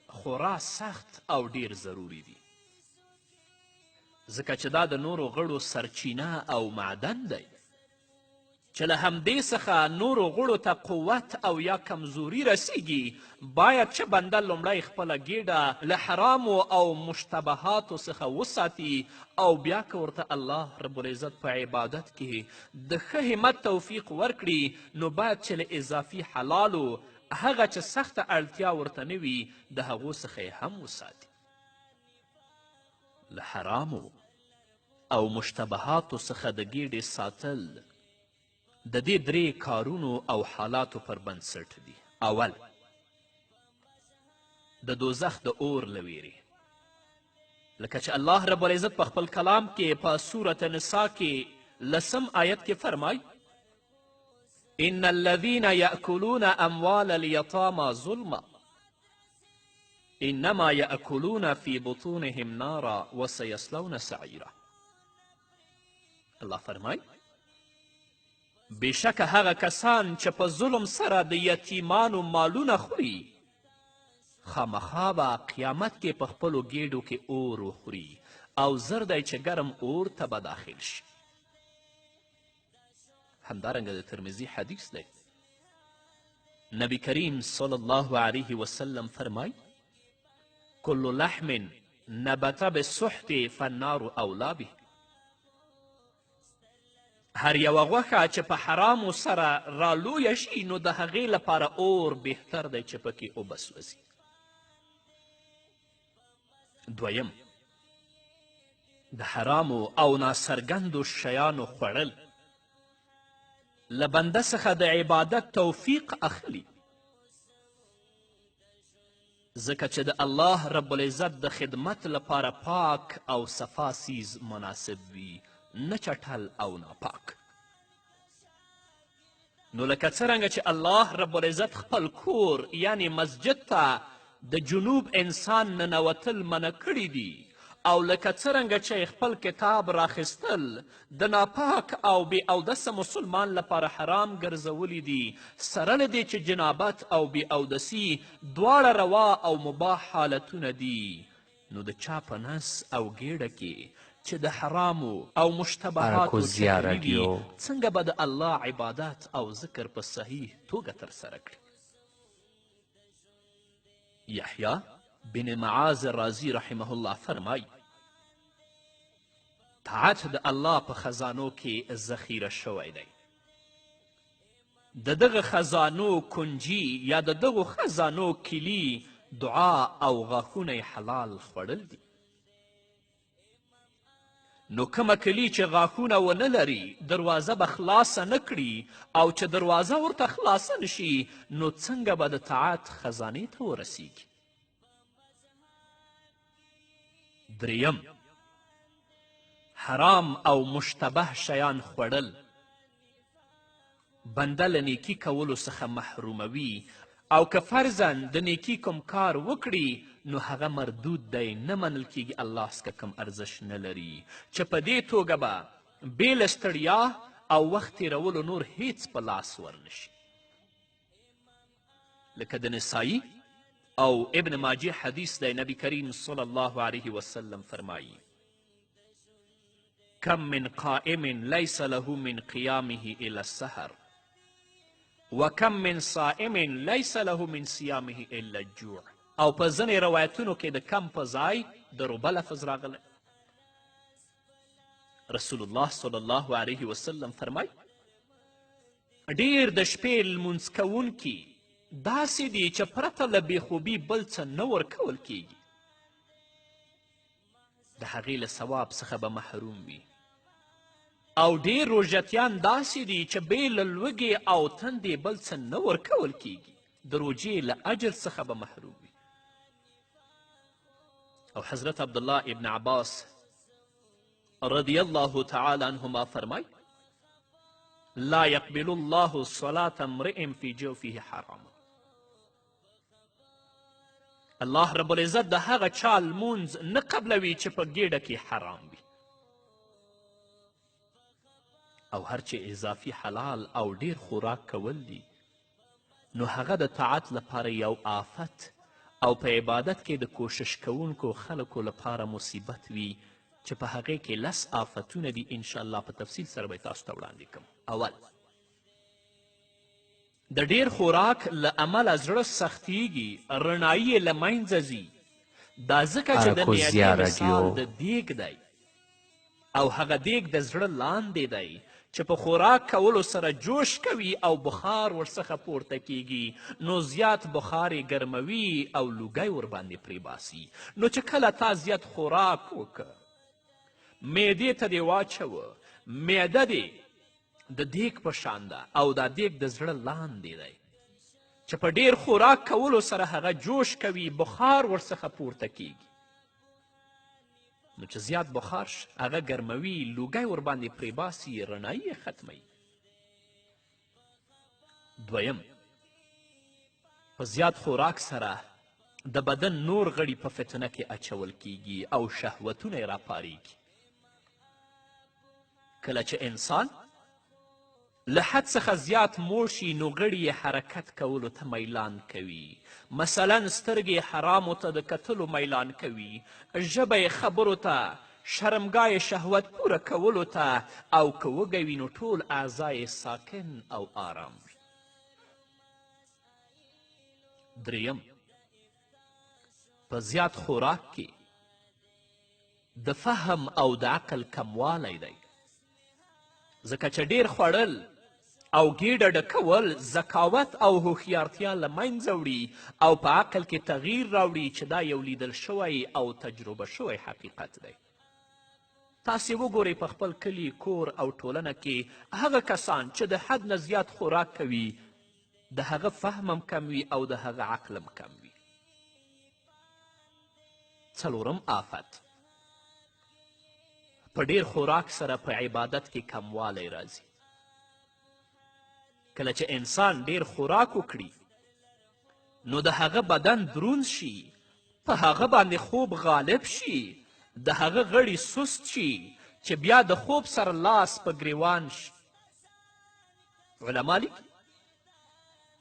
خورا سخت او ډیر ضروری دي، ځکه چې دا د نورو غړو سرچینه او معدن دی چې له همدې څخه نورو غړو ته قوت او یا کمزوري رسیږي. باید چې بنده لومړی خپله ګیډه له حرامو او مشتبهاتو څخه وساتي او بیا که ورته الله رب العزت په عبادت کې د ښه همت توفیق ورکړي، نو باید چې له اضافي حلالو هغه چې سخته اړتیا ورته نه وي د هغو څخه یې هم وساتي. له حرامو او مشتبهاتو څخه د ګیډې ساتل د دې درې کارونو او حالاتو پر بنسټ دي. اول، د دوزخ د اور له ویرې، لکه چې الله رب العزت په خپل کلام کې په سورة نساء کې 10 آیت کې فرمای إن الذين يأكلون أموال اليتامى ظلما إنما يأكلون في بطونهم نارا وسيصلون سعيرا. الله فرمای بېشکه هغه کسان چې په ظلم سره د یتیمانو مالونه خوري خامخا به قیامت کې په خپلو ګېډو کې اور وخوري او زر دی چې ګرم اور ته به داخل شي. همدارنګه د ترمذي حدیث دی. نبی کریم صلی الله علیه وسلم فرمای کل لحم نبت بالسحت فالنار اولا به. هر یوه غوښه چې په حرامو سره رالویه شي نو د هغې لپاره اور بهتر دی چې پکې اوبه سوځي. دویم، د حرامو او ناڅرګندو شیانو خوړل له بنده څخه د عبادت توفیق اخلي، ځکه چې د الله رب العزت د خدمت لپاره پاک او صفا سیز مناسب وي، نه چټل او ناپاک. نو لکه څرنګه چې الله رب العزت خپل کور یعنی مسجد ته د جنوب انسان ننوتل منع کړي دي، او لکه څرنګه چې خپل کتاب راخیستل د ناپاک او بې اودسه مسلمان لپاره حرام ګرځولی دي، سره له دې چې جنابت او بې اودسي دواړه روا او مباح حالتونه دي، نو د چا په نس او ګیډه کې چې د حرامو او مشتبهاتو څخه وي، څنګه به د الله عبادت او ذکر په صحیح توګه ترسره کړي. یحیی بن معاذ رازی رحمه الله فرمای طاعت د الله په خزانو کې ذخیره شوی دی. د دغه خزانو کنجي یا د دغو خزانو کلي دعا او غاښونه حلال خوړل دي. نو کومه کلي چې غاښونه ونه لري دروازه به خلاصه نه کړي، او چې دروازه ورته خلاصه نشي نو څنګه به د طاعت خزانې ته ورسیږي. دریم، حرام او مشتبه شیان خوړل بنده له نیکي کولو څخه محروموي، او که فرضاً د نیکي کوم کار وکړي نو هغه مردود دی، نه منل کیږي، الله څخه کوم ارزش نه لري، چې په دې توګه به بې له ستړیا او وخت تېرولو نور هیڅ په لاس ورنشي. لکه د نسایی او ابن ماجه حدیث دی. نبی کریم صلی الله علیه وسلم فرمایی کم من قائم لیس له من قیامه الی السحر وکم من صائم لیس له من صیامه الا الجوع. او په ځینې روایتونو کې د کم په ځای د روبه لفظ راغلی. رسول الله صلی الله علیه وسلم فرمای ډیر د شپې لمونځ کوونکي داسې دي چې پرته له بېخوبي بل څه نه ورکول کیږي، د هغې له ثواب څخه به محروم وي. او ډیر روژتیان داسې دي چې بې له لوږې او تندې بل څه نه ورکول کیږي، د روژې له اجر څخه به محروم وي. او حضرت عبدالله ابن عباس رضی الله تعالی عنهما فرمای لا يقبل الله صلاة امرئ في جوفه حرام. الله رب العزت د هغه چا لمونځ نه قبلوي چې په ګیډه کې حرام وي. او هر چې اضافي حلال او ډیر خوراک کول دي نو هغه د طاعت لپاره یو آفت او په عبادت کې د کوشش کوونکو خلکو لپاره مصیبت وي، چې په هغې کې 10 آفتونه دي. انشاءالله په تفصیل سره به تاسو ته وړاندې کوم. اول، د ډیر خوراک له امله زړه سختیږي، رڼایي یې له منځه ځي. دا ځکه چې د معدې مثال د دیګ دی، او هغه دیګ د زړه لاندې دی چې په خوراک کولو سره جوش کوي او بخار ورڅخه پورته کیږي، نو زیات بخار یې ګرموي او لوګی ورباندې پرې باسي. نو چې کله تا زیات خوراک وکړه، معدې ته دې واچوه، معده دې د دیګ په شان ده او دا دیګ د زړه لاندې دی چې په ډیر خوراک کولو سره هغه جوش کوي، بخار ورڅخه پورته کیږي. نو چې زیات بخار شه هغه ګرموي، لوګی ورباندې پرې باسي، رڼایي یې ختموي. دویم، په زیات خوراک سره د بدن نور غړي په فتنه کې اچول کیږي او شهوتونه یې راپارېږي. کله چې انسان له حد څخه زیات موړ شي نو غړي یې حرکت کولو ته میلان کوي. مثلا سترګې حرامو ته د کتلو میلان کوي، ژبه یې خبرو ته، شرمګاه یې شهوت پوره کولو ته، او که وږی وي نو ټول اعضا یې ساکن او آرام وي. دریم، په زیات خوراک کې د فهم او د عقل کموالی دی، ځکه چې ډیر خوړل او ګیډه ډکول ذکاوت او هوښیارتیا له منځه وړي او په عقل کې تغییر راوړي چې دا یو لیدل شوی او تجربه شوی حقیقت دی. تاسې وګورئ په خپل کلي، کور او ټولنه کې هغه کسان چې د حد نه زیات خوراک کوي د هغه فهم هم کم وي او د هغه عقل هم کم وي. څلورم آفت، په ډیر خوراک سره په عبادت کې کموالی راځي. کله چې انسان ډیر خوراک وکړي نو د هغه بدن دروند شي، په هغه باندې خوب غالب شي، د هغه غړي سست شي چې بیا د خوب سره لاس په ګریوان شي. علما لیکي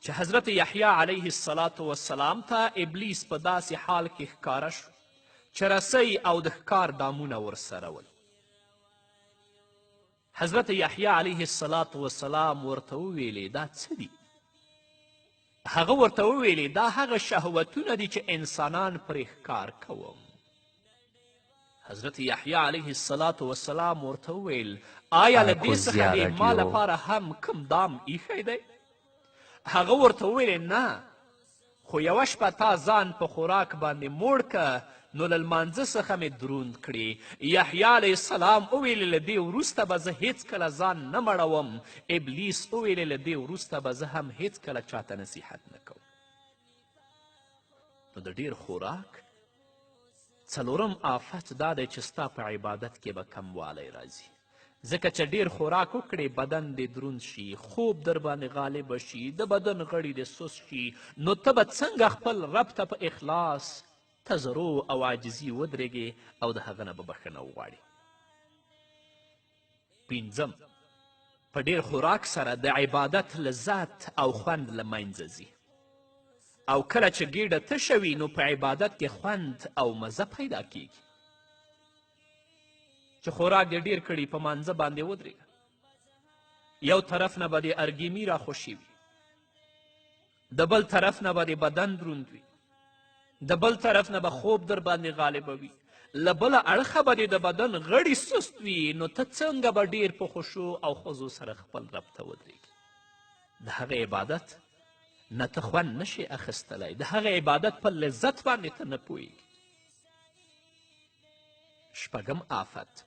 چې حضرت یحیی علیه السلام ته ابلیس په داسې حال کې ښکاره شو چې رسۍ او د ښکار دامونه ورسره ول. حضرت یحیی علیه السلام ورته وویلې دا څه دي؟ هغه ورته وویلې دا هغه شهوتونه دي چې انسانان پرې ښکار کوم. حضرت یحیی علیه السلام ورته وویل آیا له دې څخه دې ما لپاره هم کوم دام ایښی دی؟ هغه ورته وویلې نه، خو یوه شپه تا ځان په خوراک باندې موړ که نو له لمانځه څخه مې دروند کړي. یحیی علیه السلام وویلې له دې وروسته به زه هیڅکله ځان نه مړوم. ابلیس وویلې له دې وروسته به زه هم هیڅکله چاته نصیحت نه کوم. نو د ډیر خوراک څلورم آفت دا دی چې ستا په عبادت کې به کموالی راځي، ځکه چې ډیر خوراک وکړې بدن دې دروند شي، خوب در باندې غالبه شي، د بدن غړي دې سست شي، نو ته به څنګه خپل رب ته په اخلاص، تضرع او عاجزي ودرېږې او د هغه نه به بښنه وغواړې. پنځم، په ډیر خوراک سره د عبادت لذت او خوند له منځه ځي، او کله چې ګیډه تشه وي نو په عبادت کې خوند او مزه پیدا کیږي. چې خوراک دې ډیر کړي په مانځه باندې ودرېږه، یو طرف نه به دې ارګیمي راخوشي وي، د بل طرف نه به دې بدن دروند وي، د بل طرف نه به خوب در باندې غالبه وي، له بله اړخه به دې د بدن غړي سست وي، نو ته څنګه به ډیر په خشوع او خضوع سره خپل رب ته ودرېږي؟ د هغه عبادت نه ته خوند نشي اخیستلی، د هغه عبادت په لذت باندې ته نه پوهیږي. شپږم آفت،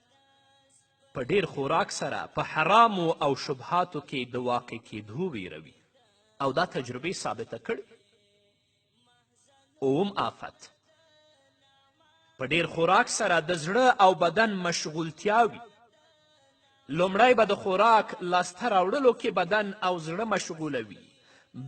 په ډیر خوراک سره په حرامو او شبهاتو کې د واقع کیدو ویروي، او دا تجربې ثابته کړې. اوم آفت، په ډیر خوراک سره د زړه او بدن مشغولتیا وي. لومړی به د خوراک لاسته راوړلو کې بدن او زړه مشغوله وي،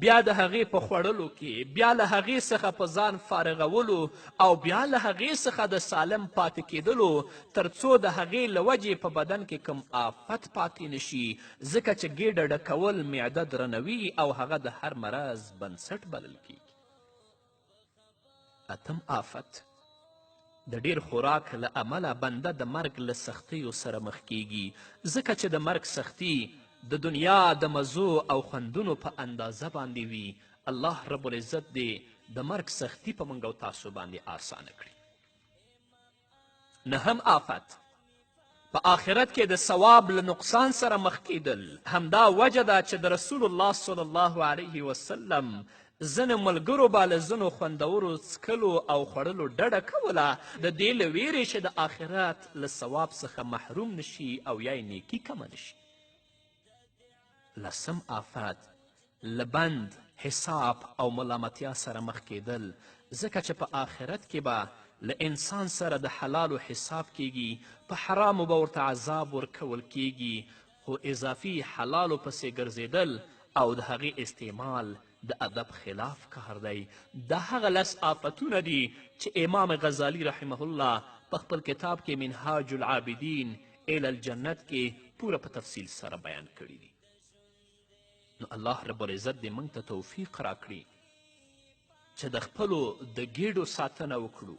بیا د هغې په خوړلو کې، بیا له هغې څخه په ځان فارغولو، او بیا له هغې څخه د سالم پاتې کیدلو، تر څو د هغې له وجې په بدن کې کوم آفت پاتې نشي، ځکه چې ګیډه ډکول معده درنوي او هغه د هر مرض بنسټ بلل کیږي. اتم آفت، د ډیر خوراک له امله بنده د مرګ له سختیو سره مخ کیږي، ځکه چې د مرګ سختی د دنیا د مزو او خوندونو په اندازه باندې وي. الله رب العزت دې د مرګ سختی په موږ او تاسو باندې آسانه کړي. نهم آفت، په آخرت کې د ثواب له نقصان سره مخ کیدل. همدا وجه ده چې د رسول الله صلی الله علیه وسلم ځینو ملګرو به له ځینو خوندورو څکلو او خوړلو ډډه کوله، د دې له ویرې چې د آخرت له ثواب څخه محروم نشي او یا یې نیکي کمه نشي. لسم آفت، له بند، حساب او ملامتیا سره مخ کیدل، ځکه چې په آخرت کې به له انسان سره د حلالو حساب کیږي، په حرامو به ورته عذاب ورکول کیږي، خو اضافي حلالو پسې ګرځېدل او د هغې استعمال د ادب خلاف کار دی. دا هغه 10 آفتونه دي چې امام غزالی رحمه الله په خپل کتاب کې منهاج العابدین الی الجنت کې پوره په تفصیل سره بیان کړي دي. نو الله رب العزت دې موږ ته توفیق راکړي چې د خپلو د ګېډو ساتنه وکړو،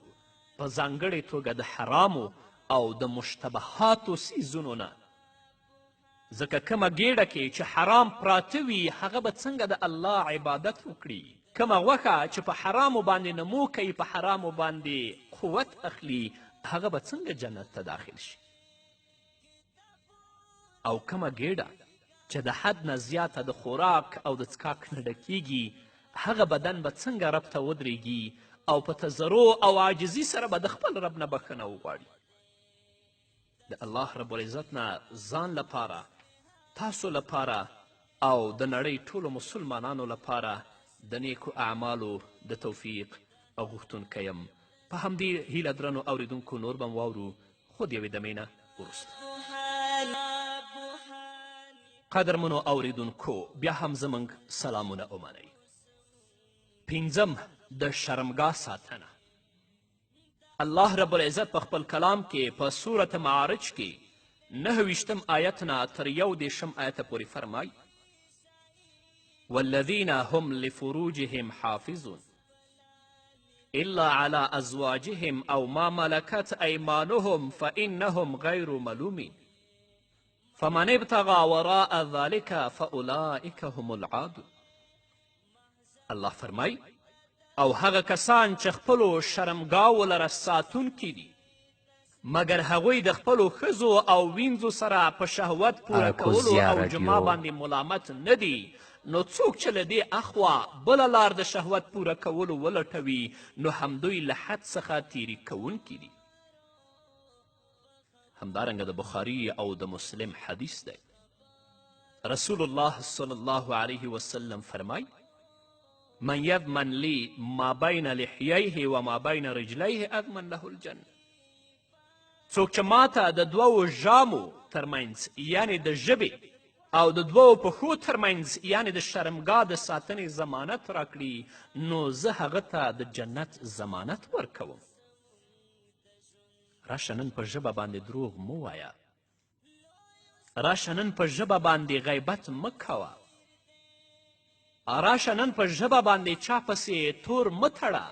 په ځانګړې توګه د حرامو او د مشتبهاتو څیزونو نه. ځکه کومه ګېډه کې چې حرام پراته وي هغه به څنګه د الله عبادت وکړي؟ کومه غوښه چې په حرامو باندې نمو کوي، په حرامو باندې قوت اخلي، هغه به څنګه جنت ته داخل شي؟ او کومه ګېډه چې د حد نه زیاته د خوراک او د څښاک نه ډکیږي، هغه بدن به څنګه رب ته ودرېږي او په تضرع او عاجزي سره به د خپل رب نه بخښنه وغواړي. د الله رب العزت نه ځان لپاره، تاسو لپاره او د نړۍ ټولو مسلمانانو لپاره د نیکو اعمالو د توفیق غوښتونکی یم. په همدې هیله درنو اوریدونکو نور به م واورو، خو د یوې دمې نه وروسته. قدرمنو اوریدونکو بیا هم زموږ سلامونه ومنئ. 5 د شرمګاه ساتنه. الله رب العزت په خپل کلام کې په سورة معارج کې 29 آیت نه تر 31 آیته پورې فرمای: والذین هم لفروجهم حافظون الا على ازواجهم او ما ملكت ایمانهم فانهم غیر ملومین فمن ابتغى وراء ذلك فاولئک هم العادون. الله فرمای او هغه کسان چې خپلو شرمګاو لره ساتونکي دي مګر هغوی د خپلو ښځو او وینځو سره په شهوت پوره کولو او جما باندې ملامت نه دي، نو څوک چې له دې اخوا بله لار د شهوت پوره کولو ولټوي نو همدوی له حد څخه تیری کوونکي دي. همدارنګه د بخاري او د مسلم حدیث دی. رسول الله صلی الله علیه وسلم فرمای: من یضمن لی ما بین لحییه و ما بین رجلیه اضمن له الجنه. څوک چې ماته د 2 ژامو ترمنځ یعنی د ژبې او د 2 پښو ترمنځ یعنی د شرمګاه د ساتنې ضمانت راکړي نو زه هغه ته د جنت ضمانت ورکوم. راشه نن په ژبه باندې دروغ مه وایه، راشه نن په ژبه باندې غیبت مه کوه، راشه نن په ژبه باندې چا پسې تور مه تړه،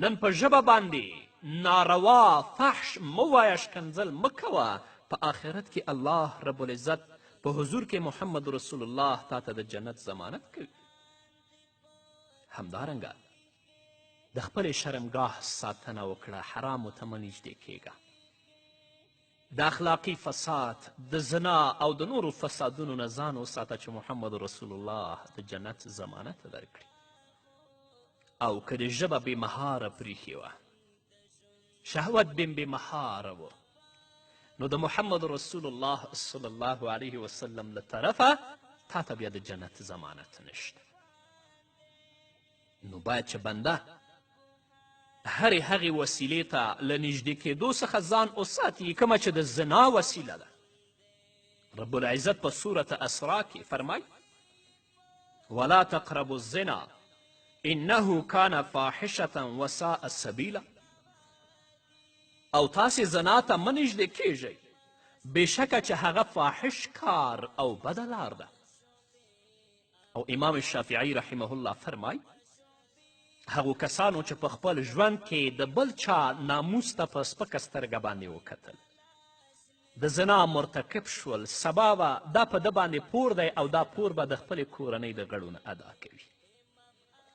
نن په ژبه باندې ناروا فحش مه وایه، شکنځل مه کوه. په آخرت کې الله رب العزت په حضور کې محمد رسول الله تا ته د جنت ضمانت کوي. همدارنګه د خپلې شرمګاه ساتنه وکړه، حرامو ته مه نږدې کیږه. د اخلاقي فساد، د زنا او د نورو فسادونو نه ځان وساته چې محمد رسول الله د جنت ضمانت درکړي. او که د ژبه بې مهاره پریښې وه، شهوت بې مهاره و، نو د محمد رسول الله صلی الله علیه وسلم له طرفه تا ته بیا د جنت ضمانت نشته. نو باید چې بنده هرې هغې وسیلې ته له نږدې کېدو څخه ځان وساتي کومه چې د زنا وسیله ده. رب العزت په سورة اسراء کې فرمای: ولا تقربوا الزنا انه کان فاحشة وساء سبیلا. او تاسې زنا ته مه نږدې کیږئ، بېشکه چې هغه فاحش کار او بده لار ده. او امام شافعی رحمه الله فرمای: هغو کسانو چې په خپل ژوند کې د بل چا ناموس ته په سپکه سترګه باندې وکتل، د زنا مرتکب شول، سبا به دا په ده باندې پور دی او دا پور به د خپلې کورنۍ د غړو نه ادا کوي.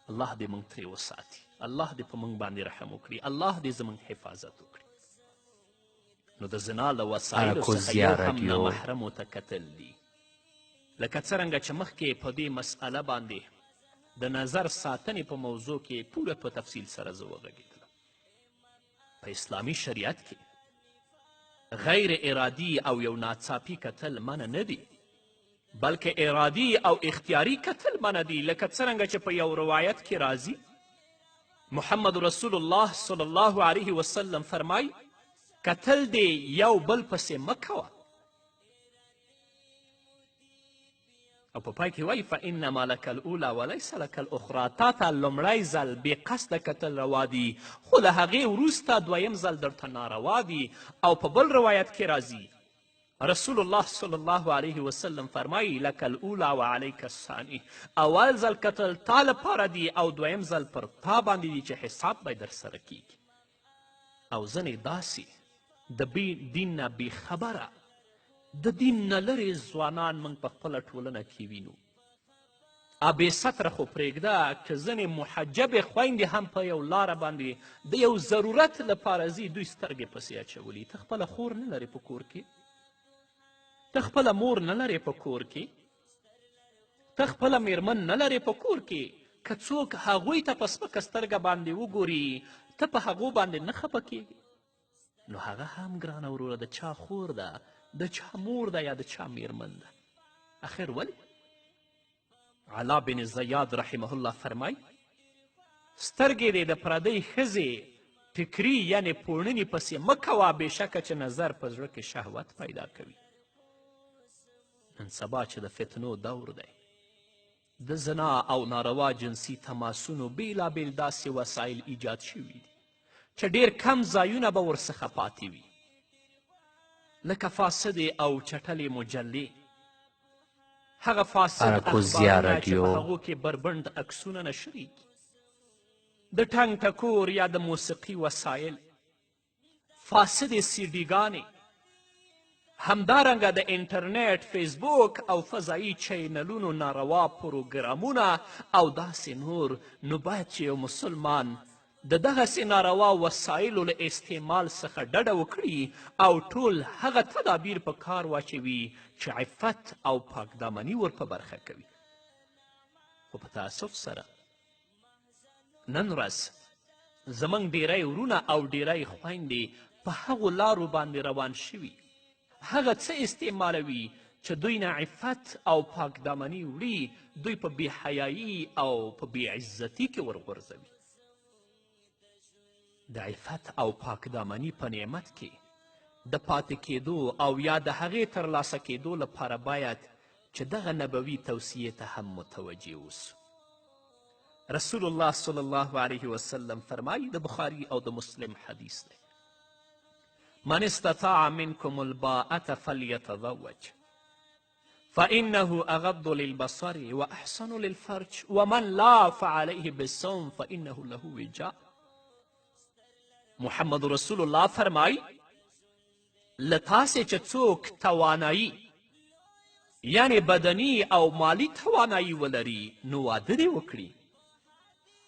الله دې موږ ترې وساتي، الله دې په موږ باندې رحم وکړي، الله دې زموږ حفاظت وکړي. نو د زنا له وسایلو څخه یو هم نامحرمو ته کتل دي، لکه څرنګه چې مخکې په دې مسئله باندې د نظر ساتنې په موضوع کې پوره په تفصیل سره زه وغږېدلم. په اسلامي شریعت کې غیر ارادي او یو ناڅاپي کتل منع نه دي، بلکې ارادي او اختیاري کتل منع دي. لکه څرنګه چې په یو روایت کې راځي، محمد رسول الله صلی الله علیه وسلم فرمای: کتل دې یو بل پسې مه کوه. او په پای کې وایي فانما لک الاولی ولیس لک الاخرى. تا ته لومړی ځل بې قصده کتل روا دي، خو له هغې وروسته دویم ځل درته ناروا دي. او په بل روایت کې راځي رسول الله صلی الله علیه وسلم فرمایي لک الاولی و علیک الثانی. اول ځل کتل تا لپاره دي او دویم ځل پر تا باندې دي چې حساب به در سره کیږي. او ځینې داسې د دین نه بېخبره د دین نه لرې ځوانان موږ په خپله ټولنه کې وینو. بې ستره خو پرېږده که ځینې محجبې خویندې هم په یو لاره باندې د یو ضرورت لپاره ځي، دوی سترګې پسې اچولي. ته خپله خور نه لرې په کور کې، ته خپله مور نه لرې په کور کې، ته خپله میرمن نه لرې په کور کې. که څوک هغوی ته په سپکه سترګه باندې وګوري، ته په هغو باندې نه خفه کیږي، نو هغه هم ګرانه وروره د چا خور ده، د چا مور ده یا د چا میرمن ده. اخر ولی علا بن زیاد رحمه الله فرمای سترګې دې د پردۍ ښځې فکري یعنې پوړنې پسې مه کوه، بېشکه چې نظر په زړه کې شهوت پیدا کوي. نن سبا چې د فتنو دور دی، د زنا او ناروا جنسي تماسونو بیلابیل داسې وسایل ایجاد شوي دي چې ډېر کم ځایونه به ورڅخه پاتې وي، لکه فاسدې او چټلې مجلې، هغه فاسد اخبارونه چې په هغو کې بربنډ عکسونه نشریږي، د ټنګ ټکور یا د موسیقي وسایل، فاسدې سیډیګانې، همدارنګه د انټرنیټ، فیسبوک او فضایي چینلونو ناروا پروګرامونه او داسې نور. نو باید چې یو مسلمان د دغسې ناروا وسایلو له استعمال څخه ډډه وکړي او ټول هغه تدابیر په کار واچوي چې عفت او پاکدامني ور په برخه کوي. خو په تاسف سره نن ورځ زموږ ډیری ورونه او ډیری خویندې په هغو لارو باندې روان شوي، هغه څه استعمالوي چې دوی نه عفت او پاکدامني وړي، دوی په بېحیایي او په بېعزتي کې ورغورځوي. د عفت او پاکدامني په نعمت کې د پاتې کېدو او یا د هغې ترلاسه کېدو لپاره باید چې دغه نبوي توصیې ته هم متوجه اوسو. رسول الله صلی الله علیه وسلم فرمایي، د بخاري او د مسلم حدیث دی، من استطاع منكم الباءة فليتزوج فإنه أغض للبصر وأحسن للفرج ومن لا فعليه بالصوم فإنه له وجاء. محمد رسول الله فرمای له تاسې چې څوک توانایی یعنی بدني او مالی توانایی ولري، نو واده دې وکړي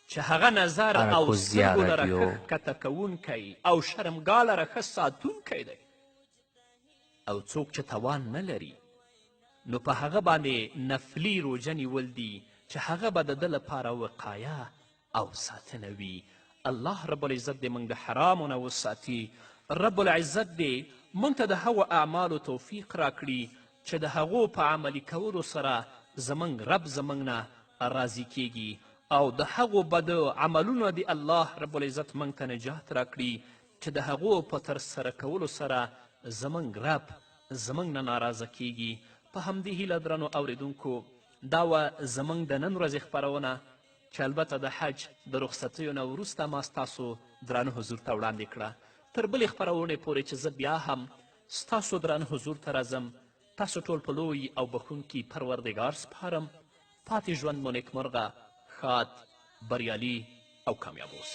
چې هغه نظر او سترګو لره ښه ښکته کوونکی او شرمګاه لره ښه ساتونکی دی. او څوک چې توان نه لري، نو په هغه باندې نفلي روژه نیول دي چې هغه به د ده لپاره وقایه او ساتنه وي. الله رب العزت دې موږ د حرامو نه وساتي. رب العزت دې موږ ته د هغو اعمالو توفیق راکړي چې د هغو په عملي کولو سره زموږ رب زموږ نه راضي کیږي، او د هغو بدو عملونو دې الله رب العزت موږ ته نجات راکړي چې د هغو په ترسره کولو سره زموږ رب زموږ نه ناراضه کیږي. په همدې هیله درنو اوریدونکو، دا وه زموږ د نن ورځې خپرونه چې البته د حج د رخصتیو نه وروسته ما ستاسو درانه حضور ته وړاندې کړه. تر بلې خپرونې پورې چې زه بیا هم ستاسو درانه حضور ته راځم، تاسو ټول په لوی او بخښونکي پروردګار سپارم. پاتې ژوند مو نیکمرغه، ښاد، بریالي او کامیاب اوسئ.